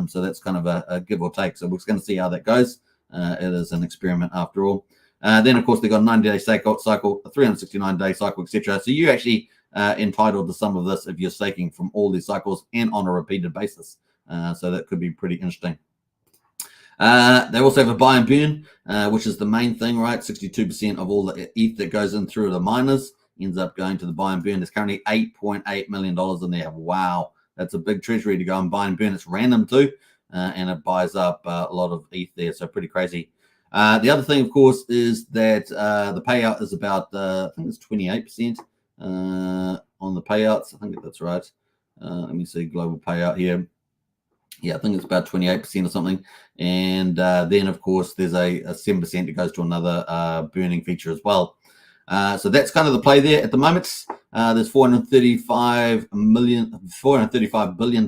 So that's kind of a give or take. So we're going to see how that goes. It is an experiment after all. Then, of course, they've got a 90-day cycle, a 369-day cycle, etc. So you actually entitled to some of this if you're staking from all these cycles and on a repeated basis. So that could be pretty interesting. They also have a buy and burn, which is the main thing, right? 62% of all the ETH that goes in through the miners ends up going to the buy and burn. There's currently $8.8 million in there. Wow. That's a big treasury to go and buy and burn. It's random too, and it buys up a lot of ETH there. So pretty crazy. The other thing, of course, is that the payout is about, I think it's 28% on the payouts. I think that's right. Let me see global payout here. Yeah, I think it's about 28% or something. And then, of course, there's a 7% that goes to another burning feature as well. So that's kind of the play there at the moment. There's 435 billion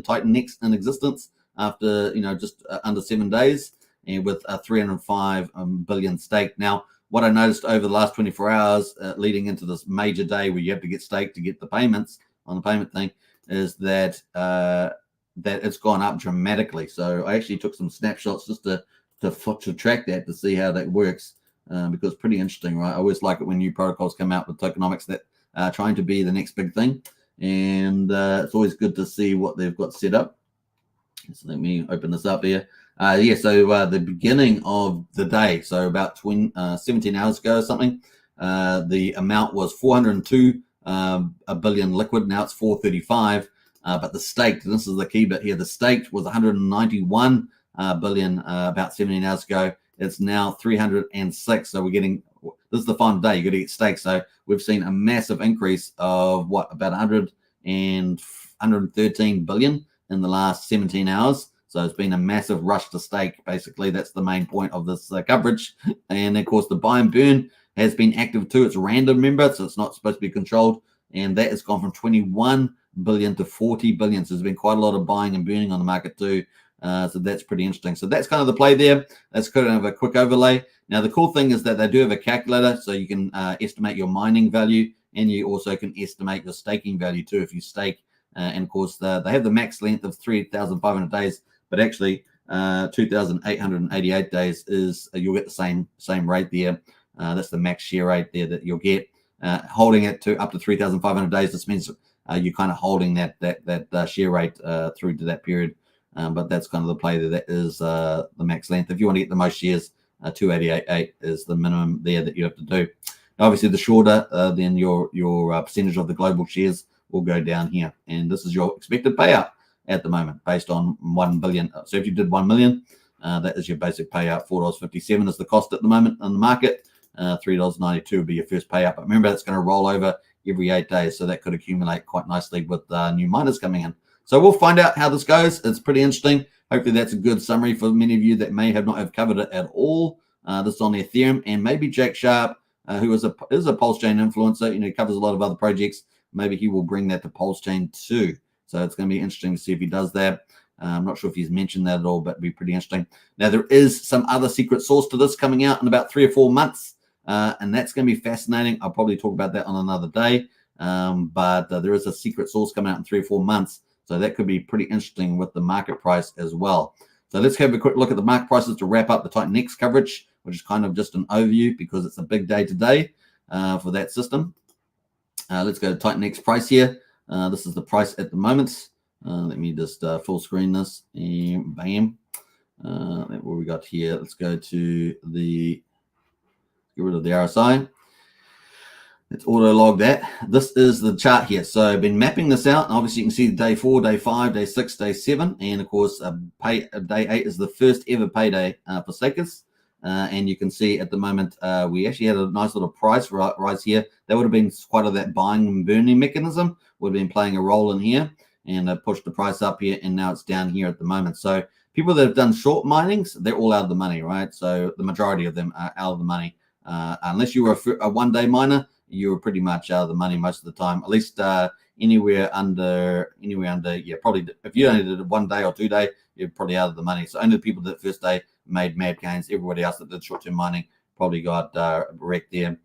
TitanX in existence after, just under 7 days, and with 305 billion staked. Now, what I noticed over the last 24 hours leading into this major day where you have to get staked to get the payments on the payment thing is that that it's gone up dramatically. So I actually took some snapshots just to track that, to see how that works, because it's pretty interesting, right? I always like it when new protocols come out with tokenomics that are trying to be the next big thing, and it's always good to see what they've got set up. So let me open this up here. So the beginning of the day, so about 17 hours ago or something, the amount was 402 a billion liquid. Now it's 435. But the staked, and this is the key bit here, the staked was 191 billion about 17 hours ago. It's now 306. So we're getting, this is the final day, you got to get staked. So we've seen a massive increase of about 113 billion in the last 17 hours. So it's been a massive rush to stake. Basically, that's the main point of this coverage. And of course, the buy and burn has been active too. It's random, remember, so it's not supposed to be controlled. And that has gone from 21 billion to 40 billion. So there's been quite a lot of buying and burning on the market too. So that's pretty interesting. So that's kind of the play there. That's kind of a quick overlay. Now, the cool thing is that they do have a calculator, so you can estimate your mining value, and you also can estimate your staking value too if you stake. And of course, they have the max length of 3,500 days, but actually 2,888 days is you'll get the same rate there. That's the max share rate there that you'll get. Holding it to up to 3,500 days, this means you're kind of holding that share rate through to that period. But that's kind of the play there. That is the max length. If you want to get the most shares, 288.8 is the minimum there that you have to do. Now, obviously, the shorter, then your percentage of the global shares will go down here. And this is your expected payout at the moment based on 1 billion. So if you did 1 million, that is your basic payout. $4.57 is the cost at the moment on the market. $3.92 would be your first payout. But remember, that's going to roll over every 8 days. So that could accumulate quite nicely with new miners coming in. So we'll find out how this goes. It's pretty interesting. Hopefully that's a good summary for many of you that may have not have covered it at all. This is on Ethereum, and maybe Jack Sharp, who is a PulseChain influencer, he covers a lot of other projects. Maybe he will bring that to PulseChain too. So it's going to be interesting to see if he does that. I'm not sure if he's mentioned that at all, but it'd be pretty interesting. Now, there is some other secret source to this coming out in about 3 or 4 months, and that's going to be fascinating. I'll probably talk about that on another day, but there is a secret source coming out in 3 or 4 months, so that could be pretty interesting with the market price as well. So let's have a quick look at the market prices to wrap up the TitanX coverage, which is kind of just an overview because it's a big day today for that system. Let's go to TitanX price here. This is the price at the moment. Let me just full screen this, and bam. What we got here? Let's go to get rid of the RSI. Let's auto log that. This is the chart here. So I've been mapping this out. And obviously, you can see day 4, day 5, day 6, day 7. And of course, day 8 is the first ever payday for stakers. And you can see at the moment, we actually had a nice little price rise here. That would have been quite of that buying and burning mechanism would have been playing a role in here. and pushed the price up here, and now it's down here at the moment. So people that have done short minings, they're all out of the money, right? So the majority of them are out of the money. Unless you were a one-day miner, you were pretty much out of the money most of the time. At least anywhere under, yeah, probably if you only did it 1 day or 2 day, you're probably out of the money. So only the people that first day made mad gains. Everybody else that did short-term mining probably got wrecked there.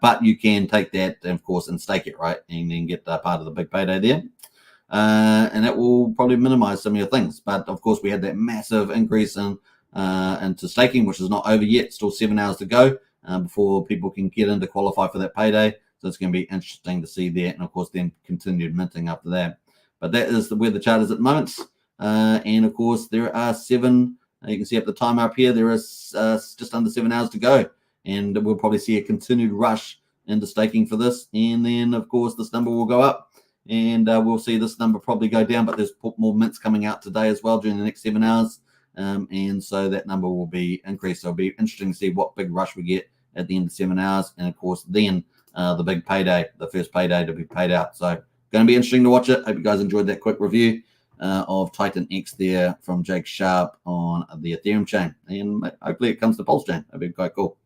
But you can take that, of course, and stake it, right? And then get part of the big payday there. And that will probably minimize some of your things. But of course, we had that massive increase into staking, which is not over yet. Still 7 hours to go before people can get in to qualify for that payday. So it's going to be interesting to see that. And of course, then continued minting after that. But that is where the chart is at the moment. And of course, there are 7. You can see up the time up here, there is just under 7 hours to go. And we'll probably see a continued rush into staking for this. And then, of course, this number will go up. And we'll see this number probably go down. But there's more mints coming out today as well during the next 7 hours. And so that number will be increased. So it'll be interesting to see what big rush we get at the end of 7 hours. And, of course, then the big payday, the first payday to be paid out. So going to be interesting to watch it. Hope you guys enjoyed that quick review of TitanX there from Jake Sharp on the Ethereum chain. And hopefully it comes to PulseChain. That'd be quite cool.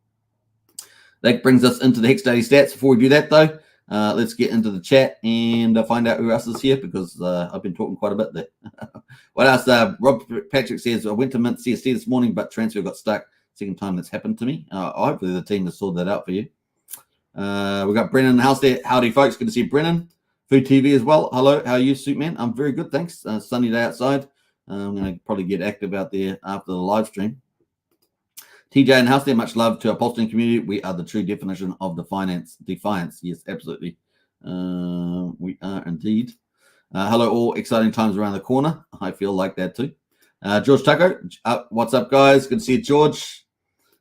That brings us into the Hex Daily Stats. Before we do that, though, let's get into the chat and find out who else is here, because I've been talking quite a bit there. What else? Rob Patrick says, I went to mint CST this morning, but transfer got stuck. Second time that's happened to me. Hopefully the team has sorted that out for you. We got Brennan in the house there. Howdy, folks. Good to see Brennan. Food TV as well. Hello. How are you, Suitman? I'm very good, thanks. Sunny day outside. I'm going to probably get active out there after the live stream. TJ and house there, much love to our PulseChain community. We are the true definition of defiance. Yes, absolutely. We are indeed. Hello, all. Exciting times around the corner. I feel like that too. George Tucker, what's up, guys? Good to see you, George.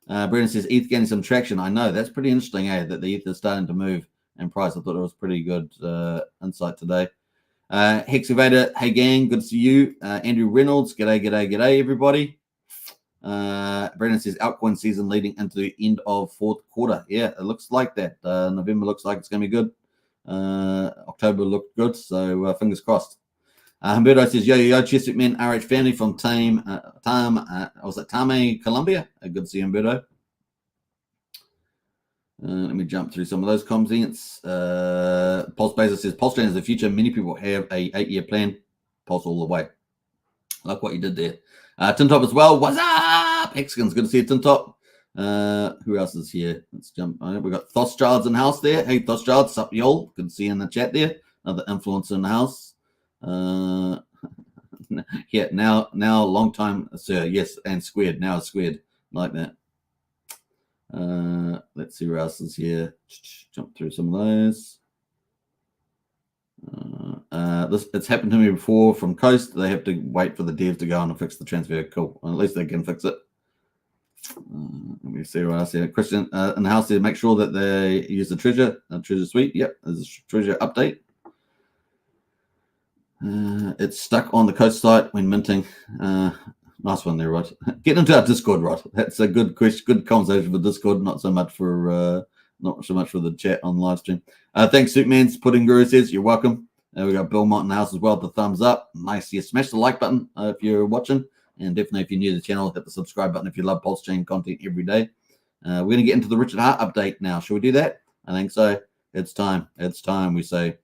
Brendan says, ETH getting some traction. I know. That's pretty interesting, that the ETH is starting to move in price. I thought it was pretty good insight today. Hex Evader, hey, gang. Good to see you. Andrew Reynolds, g'day, everybody. Brendan says altcoin season leading into the end of fourth quarter. Yeah, it looks like that. November looks like it's going to be good. October looked good, so fingers crossed. Humberto says, yo, Chesapeake Man, RH family from Tame, Colombia. Good to see you, Humberto. Let me jump through some of those comments. Pulse Baser says, PulseChain is the future. Many people have a 8-year plan. Pulse all the way. I like what you did there. Tintop as well. What's up? Hexagons, good to see you, Tintop. Who else is here? Let's jump. We got Thoschards in the house there. Hey, Thoschards, sup, y'all? Good to see you in the chat there. Another influencer in the house. Yeah, now, long time, sir. Yes, and Squared. Now it's Squared. Like that. Let's see who else is here. Jump through some of those. It's happened to me before from Coast. They have to wait for the devs to go on and fix the transfer. Cool. Well, at least they can fix it. Let me see what else here. Christian in the house here. Make sure that they use the treasure suite. Yep, there's a treasure update. It's stuck on the Coast site when minting. Nice one there, Rod. Get into our Discord, Rod. That's a good question, good conversation for Discord. Not so much for the chat on live stream. Thanks, Suitman's Pudding Guru says you're welcome. We got Bill Mott in the house as well. The thumbs up, nice. Yeah, smash the like button if you're watching, and definitely if you're new to the channel, hit the subscribe button if you love PulseChain content every day. We're gonna get into the Richard Hart update now. Should we do that? I think so. It's time. It's time. We say.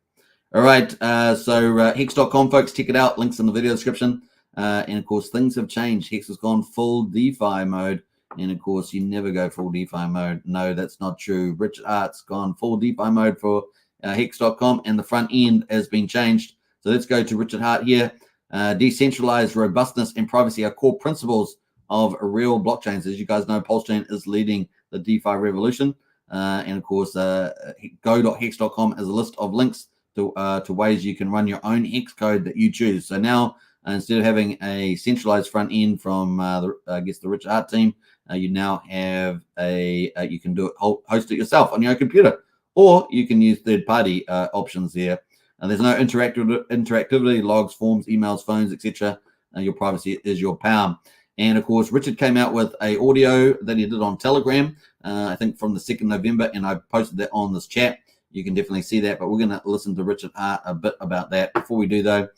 All right. So hex.com, folks, check it out. Links in the video description. And of course, things have changed. Hex has gone full DeFi mode. And of course, you never go full DeFi mode. No, that's not true. Richard Hart's gone full DeFi mode for Hex.com, and the front end has been changed. So let's go to Richard Hart here. Decentralized robustness and privacy are core principles of real blockchains. As you guys know, PulseChain is leading the DeFi revolution. And of course, go.hex.com is a list of links to ways you can run your own Hex code that you choose. So now, instead of having a centralized front end from the Richard Hart team, you now have you can do it, host it yourself on your own computer, or you can use third-party options there. There's no interactivity, logs, forms, emails, phones, etc. Your privacy is your power. And of course, Richard came out with a audio that he did on Telegram, I think from the 2nd November, and I posted that on this chat. You can definitely see that, but we're going to listen to Richard Hart a bit about that. Before we do, though,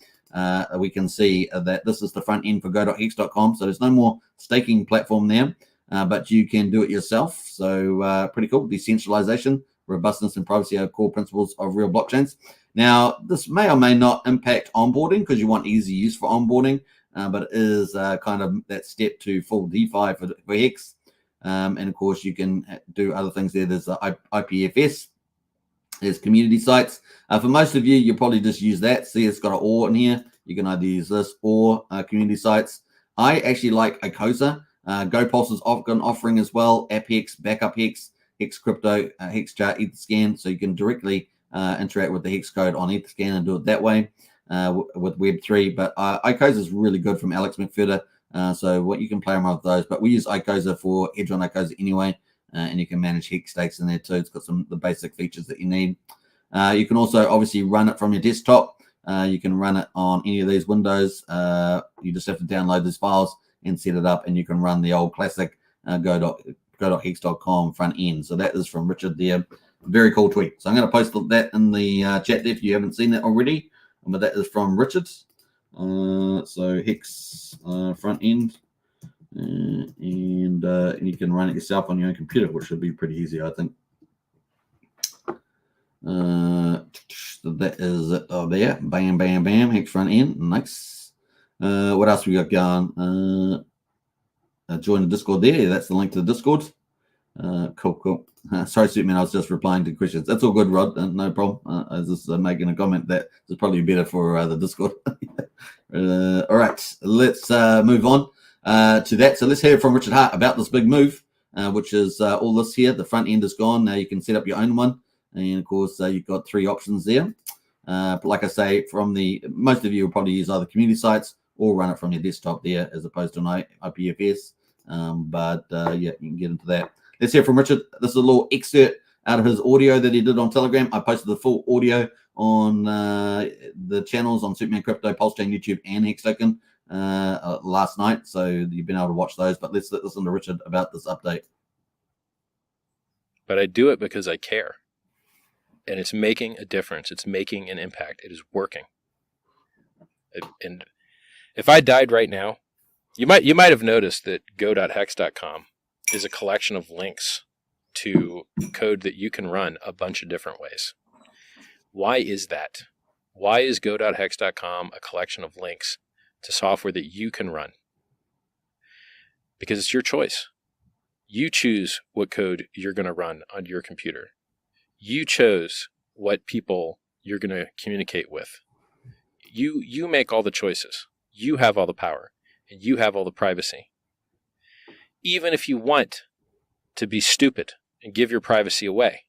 we can see that this is the front end for go.hex.com. So there's no more staking platform there, but you can do it yourself. So pretty cool. Decentralization, robustness, and privacy are core principles of real blockchains. Now, this may or may not impact onboarding because you want easy use for onboarding, but it is kind of that step to full DeFi for Hex. And of course, you can do other things there. There's the IPFS. There's community sites. For most of you, you'll probably just use that. See, it's got an OR in here. You can either use this or community sites. I actually like Icosa. GoPulse is offering as well. AppHex, Backup Hex, Hex Crypto, HexChart, Etherscan. So you can directly interact with the Hex code on Etherscan and do it that way with Web3. But Icosa is really good from Alex McFerder. So what you can play around with those. But we use Icosa for hedge on Icosa anyway. And you can manage hex stakes in there too. It's got some of the basic features that you need. You can also obviously run it from your desktop. You can run it on any of these windows. You just have to download these files and set it up, and you can run the old classic go.hex.com front end. So that is from Richard there. Very cool tweet. So I'm going to post that in the chat there if you haven't seen that already. But that is from Richard. So Hex front end. And you can run it yourself on your own computer, which should be pretty easy, I think. So that is it there. Bam, bam, bam. Hex front end. Nice. What else we got going? Join the Discord there. That's the link to the Discord. Cool. Sorry, Superman. I was just replying to questions. That's all good, Rod. No problem. I was just making a comment that is probably better for the Discord. All right. Let's move on to that. So let's hear from Richard Hart about this big move, which is all this here. The front end is gone. Now you can set up your own one. And of course, you've got 3 options there. But like I say, most of you will probably use either community sites or run it from your desktop there as opposed to an IPFS. Yeah, you can get into that. Let's hear from Richard. This is a little excerpt out of his audio that he did on Telegram. I posted the full audio on the channels on Superman Crypto, PulseChain, YouTube, and Hex Token last night. So you've been able to watch those. But let's listen to Richard about this update. But I do it because I care. And it's making a difference. It's making an impact. It is working. And if I died right now, you might have noticed that go.hex.com is a collection of links to code that you can run a bunch of different ways. Why is that? Why is go.hex.com a collection of links to software that you can run? Because it's your choice. You choose what code you're going to run on your computer. You chose what people you're going to communicate with. You make all the choices. You have all the power, and you have all the privacy. Even if you want to be stupid and give your privacy away,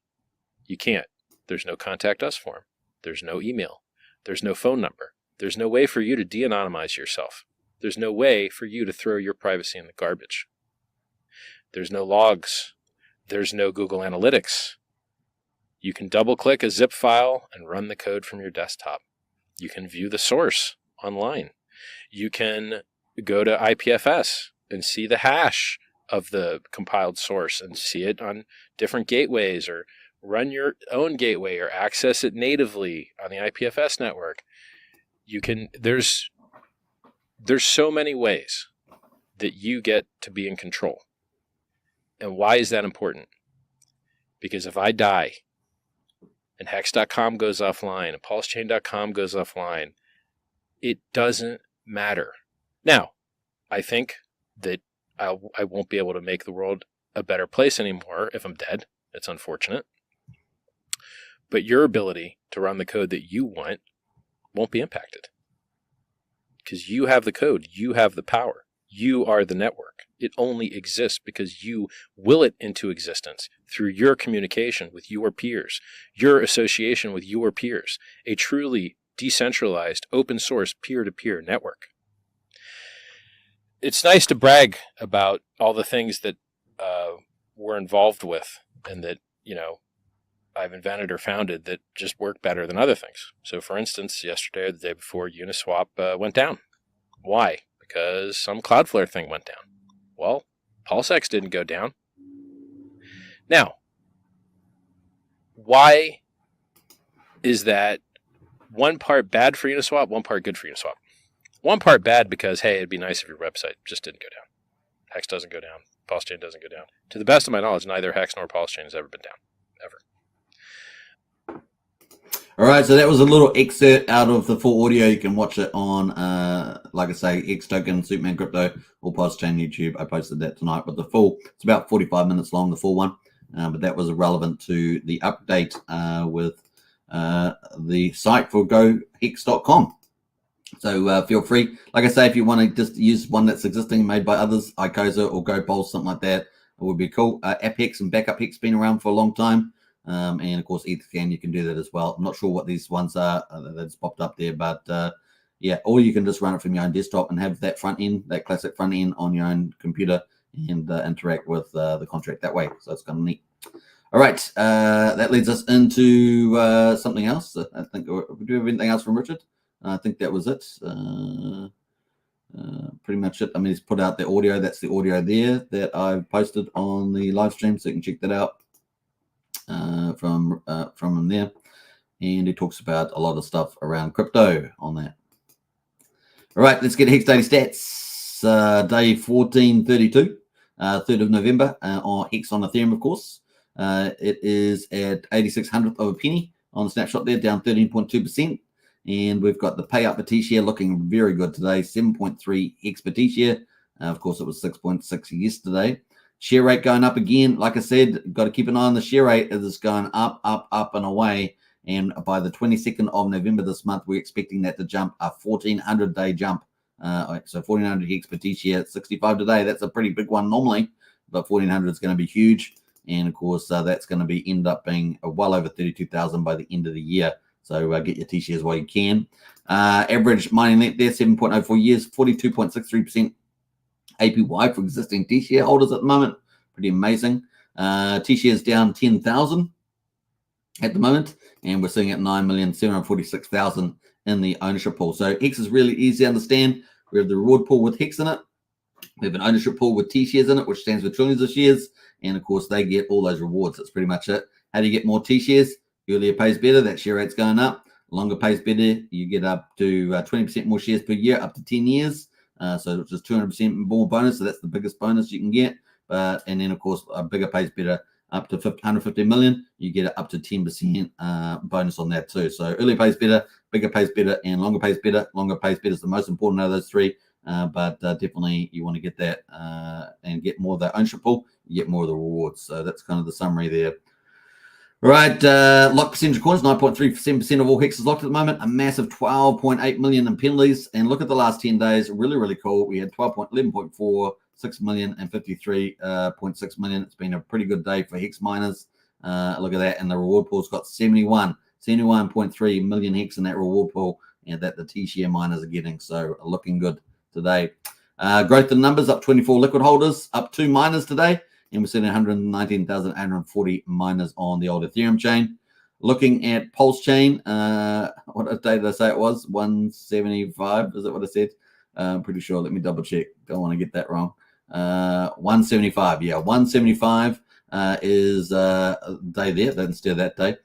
you can't. There's no contact us form. There's no email. There's no phone number. There's no way for you to de-anonymize yourself. There's no way for you to throw your privacy in the garbage. There's no logs. There's no Google Analytics. You can double-click a zip file and run the code from your desktop. You can view the source online. You can go to IPFS and see the hash of the compiled source and see it on different gateways, or run your own gateway or access it natively on the IPFS network. You can, there's so many ways that you get to be in control. And why is that important? Because if I die and Hex.com goes offline and PulseChain.com goes offline, it doesn't matter. Now, I think that I won't be able to make the world a better place anymore if I'm dead. It's unfortunate. But your ability to run the code that you want won't be impacted. Because you have the code. You have the power. You are the network. It only exists because you will it into existence through your communication with your peers, your association with your peers, a truly decentralized, open source, peer-to-peer network. It's nice to brag about all the things that we're involved with and that, I've invented or founded that just work better than other things. So for instance, yesterday or the day before, Uniswap went down. Why? Because some Cloudflare thing went down. Well, PulseX didn't go down. Now, why is that one part bad for Uniswap, one part good for Uniswap. One part bad because, hey, it'd be nice if your website just didn't go down. Hex doesn't go down. PulseChain doesn't go down. To the best of my knowledge, neither Hex nor PulseChain has ever been down, ever. All right, so that was a little excerpt out of the full audio. You can watch it on, like I say, Hex Token, Superman Crypto, or PulseChain YouTube. I posted that tonight, but the full, it's about 45 minutes long, the full one. But that was relevant to the update with the site for gohex.com. So feel free. Like I say, if you want to just use one that's existing, made by others, iCosa or GoPulse, something like that, it would be cool. AppHex and Backup Hex been around for a long time. And of course, Etherscan, you can do that as well. I'm not sure what these ones are that's popped up there, but yeah, or you can just run it from your own desktop and have that front end, that classic front end on your own computer and interact with the contract that way. So it's kind of neat. All right, that leads us into something else. I think, do we have anything else from Richard? I think that was it. Pretty much it. I mean, he's put out the audio. That's the audio there that I've posted on the live stream, so you can check that out from him there. And he talks about a lot of stuff around crypto on that. All right, let's get Hex Daily Stats. Day 1432, 3rd of November, on Hex on Ethereum, of course. It is at 8600th of a penny on the snapshot there, down 13.2%. And we've got the payout per T-share looking very good today, 7.3 Hex per T-share. Of course, it was 6.6 yesterday. Share rate going up again. Like I said, got to keep an eye on the share rate. It is going up, up, up and away. And by the 22nd of November this month, we're expecting that to jump a 1,400-day jump. So 1,400 Hex per T-share, 65 today. That's a pretty big one normally, but 1,400 is going to be huge. And of course, that's going to end up being well over 32,000 by the end of the year. So get your T-shares while you can. Average mining length there, 7.04 years, 42.63% APY for existing T-share holders at the moment. Pretty amazing. T-shares down 10,000 at the moment, and we're sitting at 9,746,000 in the ownership pool. So Hex is really easy to understand. We have the reward pool with Hex in it. We have an ownership pool with T-shares in it, which stands for trillions of shares. And of course, they get all those rewards. That's pretty much it. How do you get more T-shares? Earlier pays better, that share rate's going up. Longer pays better, you get up to 20% more shares per year, up to 10 years. So it's just 200% more bonus. So that's the biggest bonus you can get. And then, of course, a bigger pays better, up to 150 million. You get up to 10% bonus on that too. So earlier pays better, bigger pays better, and longer pays better. Longer pays better is the most important out of those three. But definitely you want to get that and get more of the ownership pool, you get more of the rewards. So that's kind of the summary there. All right, lock percentage of coins, 9.37% of all Hex is locked at the moment. A massive 12.8 million in penalties. And look at the last 10 days, really, really cool. We had 11.46 million and 53.6 million. It's been a pretty good day for Hex miners. Look at that. And the reward pool's got 71.3 million Hex in that reward pool, and that the T-share miners are getting. So looking good today. Growth in numbers, up 24 liquid holders, up 2 miners today. And we're sitting at 119,840 miners on the old Ethereum chain. Looking at PulseChain, what day did I say it was? 175, is that what I said? I'm pretty sure. Let me double check. Don't want to get that wrong. 175, yeah, 175 is a day there. Instead of that day.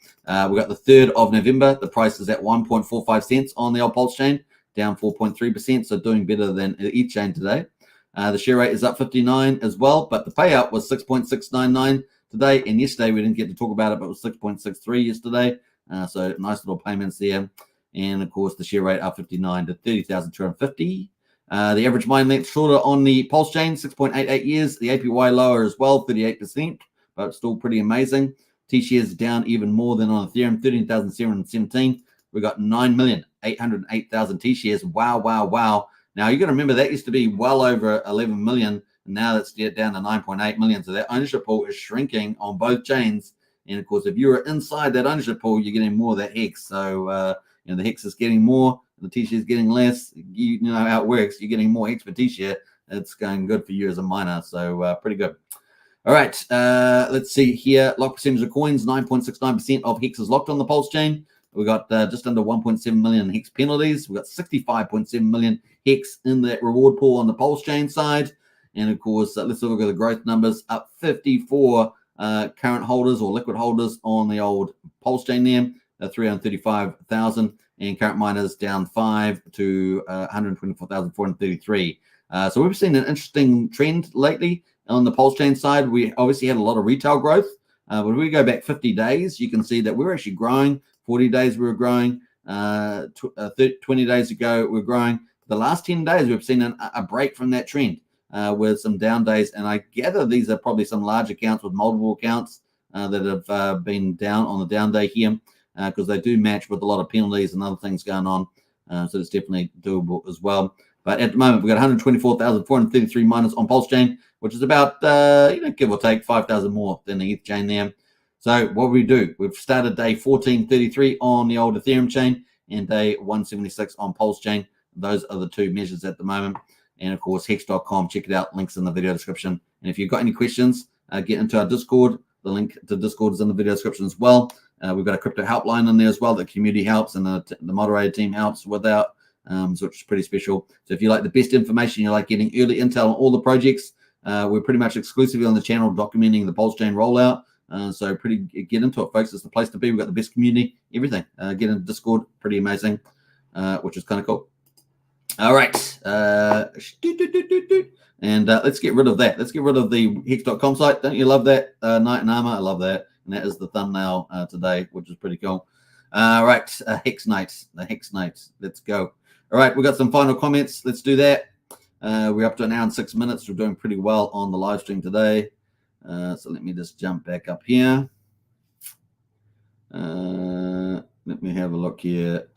We got the 3rd of November. The price is at 1.45 cents on the old PulseChain, down 4.3%, so doing better than each chain today. The share rate is up 59 as well, but the payout was 6.699 today. And yesterday, we didn't get to talk about it, but it was 6.63 yesterday. So nice little payments there. And of course, the share rate up 59 to 30,250. The average mine length shorter on the PulseChain, 6.88 years. The APY lower as well, 38%, but still pretty amazing. T-shares down even more than on Ethereum, 13,717. We got 9,808,000 T-shares. Wow, wow, wow. Now, you got to remember that used to be well over 11 million, and now that's down to 9.8 million. So that ownership pool is shrinking on both chains. And of course, if you're inside that ownership pool, you're getting more of that Hex. So, the Hex is getting more, the T-share is getting less. You know how it works. You're getting more Hex per T-share. It's going good for you as a miner. So, pretty good. All right, let's see here. Lock percentage of coins, 9.69% of Hex is locked on the PulseChain. We got just under 1.7 million Hex penalties. We got 65.7 million Hex in that reward pool on the PulseChain side. And of course, let's look at the growth numbers, up 54 current holders or liquid holders on the old PulseChain there, 335,000. and current miners down 5 to 124,433. So we've seen an interesting trend lately on the PulseChain side. We obviously had a lot of retail growth. When we go back 50 days, you can see that we're actually growing. 40 days we were growing. 20 days ago we were growing. The last 10 days we've seen a break from that trend with some down days. And I gather these are probably some large accounts with multiple accounts that have been down on the down day here because they do match with a lot of penalties and other things going on. So it's definitely doable as well. But at the moment, we've got 124,433 miners on PulseChain, which is about, give or take 5,000 more than the ETH chain there. So what we do, we've started day 1433 on the old Ethereum chain and day 176 on PulseChain. Those are the two measures at the moment. And of course, hex.com, check it out. Links in the video description. And if you've got any questions, get into our Discord. The link to Discord is in the video description as well. We've got a crypto helpline in there as well. The community helps and the moderator team helps without. So it's pretty special. So if you like the best information, you like getting early intel on all the projects, we're pretty much exclusively on the channel documenting the PulseChain rollout. So get into it, folks. It's the place to be. We've got the best community, everything. Get into Discord, pretty amazing, which is kind of cool. All right. And let's get rid of that. Let's get rid of the Hex.com site. Don't you love that? Knight and Armor, I love that. And that is the thumbnail today, which is pretty cool. All right, Hex Knight, the Hex Knight. Let's go. All right, we've got some final comments. Let's do that. We're up to an hour and 6 minutes. We're doing pretty well on the live stream today. So let me just jump back up here. Let me have a look here.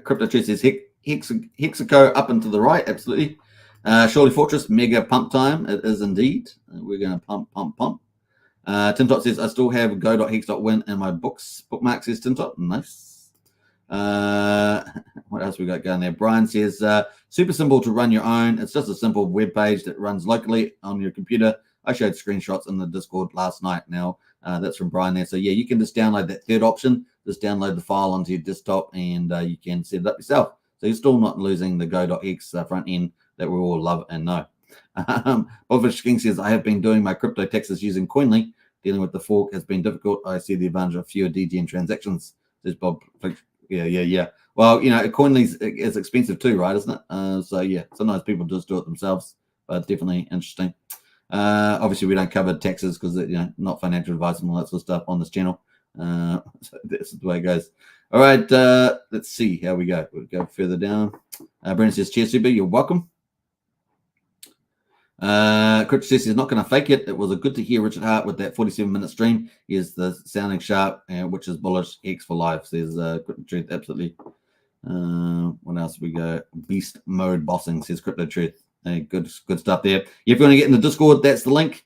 Crypto Truth says Hexaco up and to the right. Absolutely. Surely Fortress, mega pump time. It is indeed. We're going to pump. Tim Tot says, I still have go.hex.win in my bookmark, says Tim Tot. Nice. What else we got going there? Brian says, super simple to run your own. It's just a simple web page that runs locally on your computer. I showed screenshots in the Discord last night. Now, that's from Brian there. So, yeah, you can just download that third option. Just download the file onto your desktop and you can set it up yourself. So you're still not losing the go.hex front end that we all love and know. Bobfish King says, I have been doing my crypto taxes using Coinly. Dealing with the fork has been difficult. I see the advantage of fewer DGN transactions. Says Bob. Yeah. Well, Coinly is expensive too, right? Isn't it? So yeah, sometimes people just do it themselves, but definitely interesting. Obviously, we don't cover taxes because not financial advice and all that sort of stuff on this channel. So that's the way it goes. All right, let's see how we go. We'll go further down. Brendan says, "Cheers, Super. You're welcome." Crypto says he's not going to fake it. It was a good to hear Richard Hart with that 47-minute stream. He is the sounding sharp, which is bullish. Hex for life, says Crypto Truth. Absolutely. What else we go? Beast mode bossing, says Crypto Truth. Hey, good stuff there. If you want to get in the Discord, that's the link.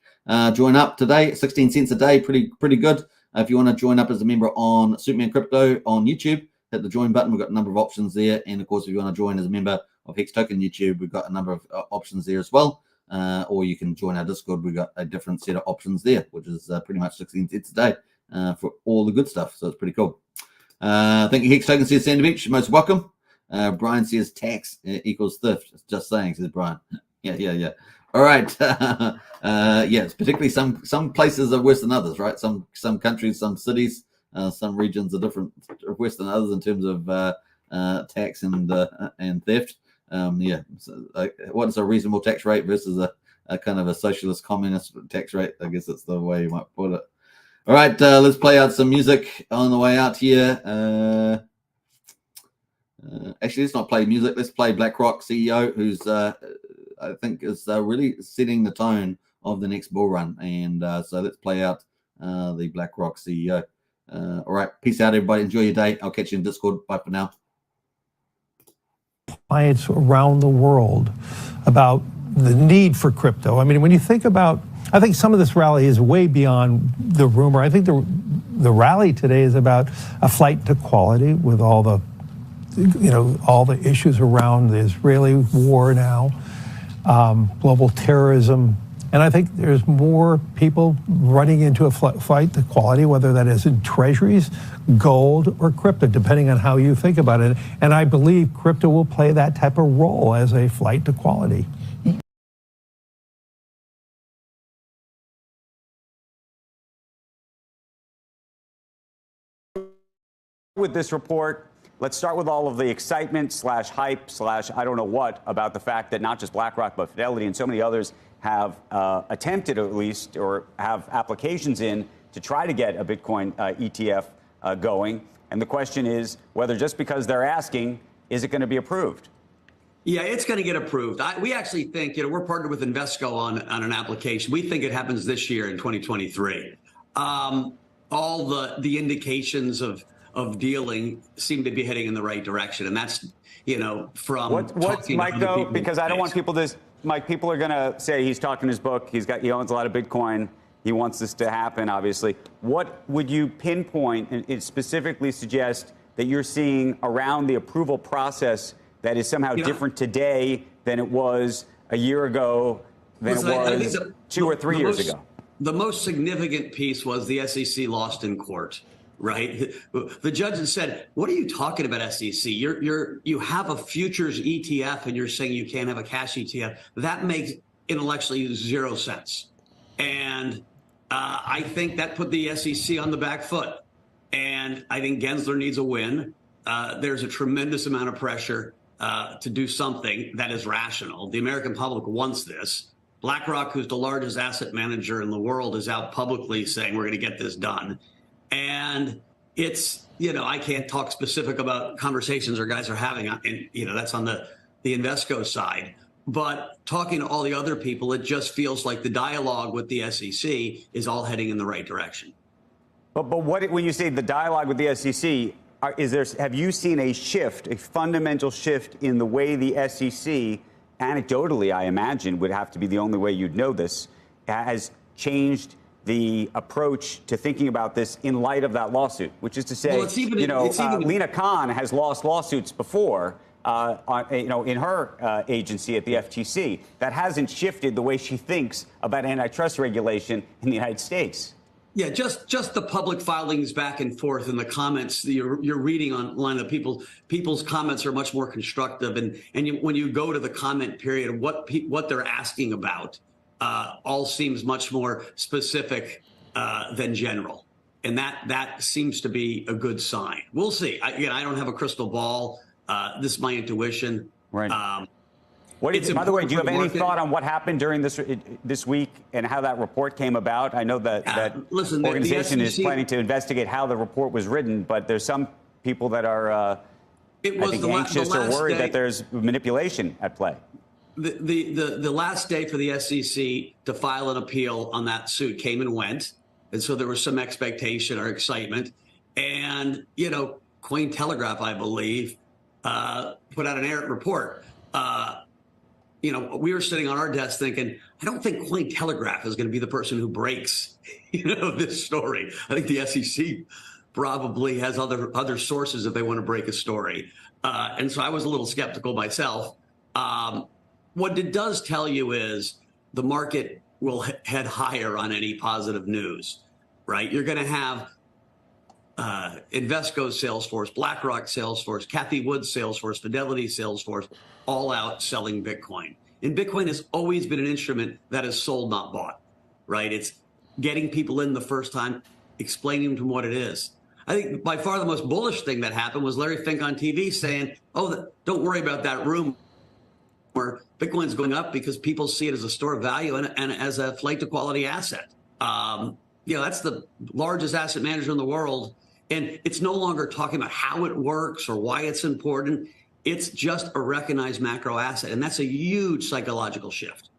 Join up today. 16 cents a day, pretty good. If you want to join up as a member on Superman Crypto on YouTube, hit the join button. We've got a number of options there. And of course, if you want to join as a member of Hex Token YouTube, we've got a number of options there as well. Or you can join our Discord. We've got a different set of options there, which is pretty much 16 cents a day for all the good stuff. So it's pretty cool. Thank you, Hex Token, says Sandy Beach. Most welcome. Brian says tax equals theft. Just saying, says Brian. Yeah. All right. Yes, particularly some places are worse than others, right? Some countries, some cities, some regions are worse than others in terms of tax and theft. So, what is a reasonable tax rate versus a kind of a socialist communist tax rate? I guess that's the way you might put it. All right, let's play out some music on the way out here. Actually, let's not play music. Let's play BlackRock CEO, who's I think is really setting the tone of the next bull run. And so let's play out the BlackRock CEO. All right, peace out, everybody. Enjoy your day. I'll catch you in Discord. Bye for now. Clients around the world about the need for crypto. I mean, when you think about, I think some of this rally is way beyond the rumor. I think the rally today is about a flight to quality with all the, all the issues around the Israeli war now, global terrorism. And I think there's more people running into a flight to quality, whether that is in treasuries, gold, or crypto, depending on how you think about it. And I believe crypto will play that type of role as a flight to quality. With this report, let's start with all of the excitement slash hype slash I don't know what about the fact that not just BlackRock, but Fidelity and so many others have attempted at least or have applications in to try to get a Bitcoin ETF going. And the question is whether just because they're asking, is it going to be approved? Yeah, it's going to get approved. We actually think, we're partnered with Invesco on an application. We think it happens this year in 2023. All the indications of dealing seem to be heading in the right direction. And that's, from what's Mike, though, because I don't want people to, Mike, people are going to say he's talking his book. He owns a lot of Bitcoin. He wants this to happen, obviously. What would you pinpoint and specifically suggest that you're seeing around the approval process that is somehow different today than it was a year ago, than it was 2 or 3 years ago? The most significant piece was the SEC lost in court, right? The judge had said, what are you talking about, SEC? You have a futures ETF and you're saying you can't have a cash ETF. That makes intellectually zero sense. And I think that put the SEC on the back foot. And I think Gensler needs a win. There's a tremendous amount of pressure to do something that is rational. The American public wants this. BlackRock, who's the largest asset manager in the world, is out publicly saying we're going to get this done. And it's, I can't talk specific about conversations our guys are having, and that's on the Invesco side. But talking to all the other people, it just feels like the dialogue with the SEC is all heading in the right direction. But when you say the dialogue with the SEC, have you seen a shift, a fundamental shift in the way the SEC, anecdotally, I imagine, would have to be the only way you'd know this, has changed the approach to thinking about this in light of that lawsuit? Which is to say, Lena Khan has lost lawsuits before, in her agency at the FTC. That hasn't shifted the way she thinks about antitrust regulation in the United States. Yeah, just the public filings back and forth and the comments you're reading online, the people's comments are much more constructive. And when you go to the comment period, what they're asking about all seems much more specific than general. And that seems to be a good sign. We'll see. I don't have a crystal ball. This is my intuition. Right. By the way, do you have any thought on what happened during this week and how that report came about? I know that organization is planning to investigate how the report was written, but there's some people that are anxious or worried that there's manipulation at play. The last day for the SEC to file an appeal on that suit came and went, and so there was some expectation or excitement. And Cointelegraph, I believe, put out an errant report. We were sitting on our desk thinking, I don't think Cointelegraph is going to be the person who breaks, this story. I think the SEC probably has other sources if they want to break a story. And so I was a little skeptical myself. What it does tell you is the market will head higher on any positive news, right? You're going to have Invesco's Salesforce, BlackRock Salesforce, Cathie Wood's Salesforce, Fidelity Salesforce, all out selling Bitcoin. And Bitcoin has always been an instrument that is sold, not bought, right? It's getting people in the first time, explaining to them what it is. I think by far the most bullish thing that happened was Larry Fink on TV saying, don't worry about that rumor where Bitcoin's going up because people see it as a store of value and as a flight to quality asset. That's the largest asset manager in the world. And it's no longer talking about how it works or why it's important. It's just a recognized macro asset. And that's a huge psychological shift.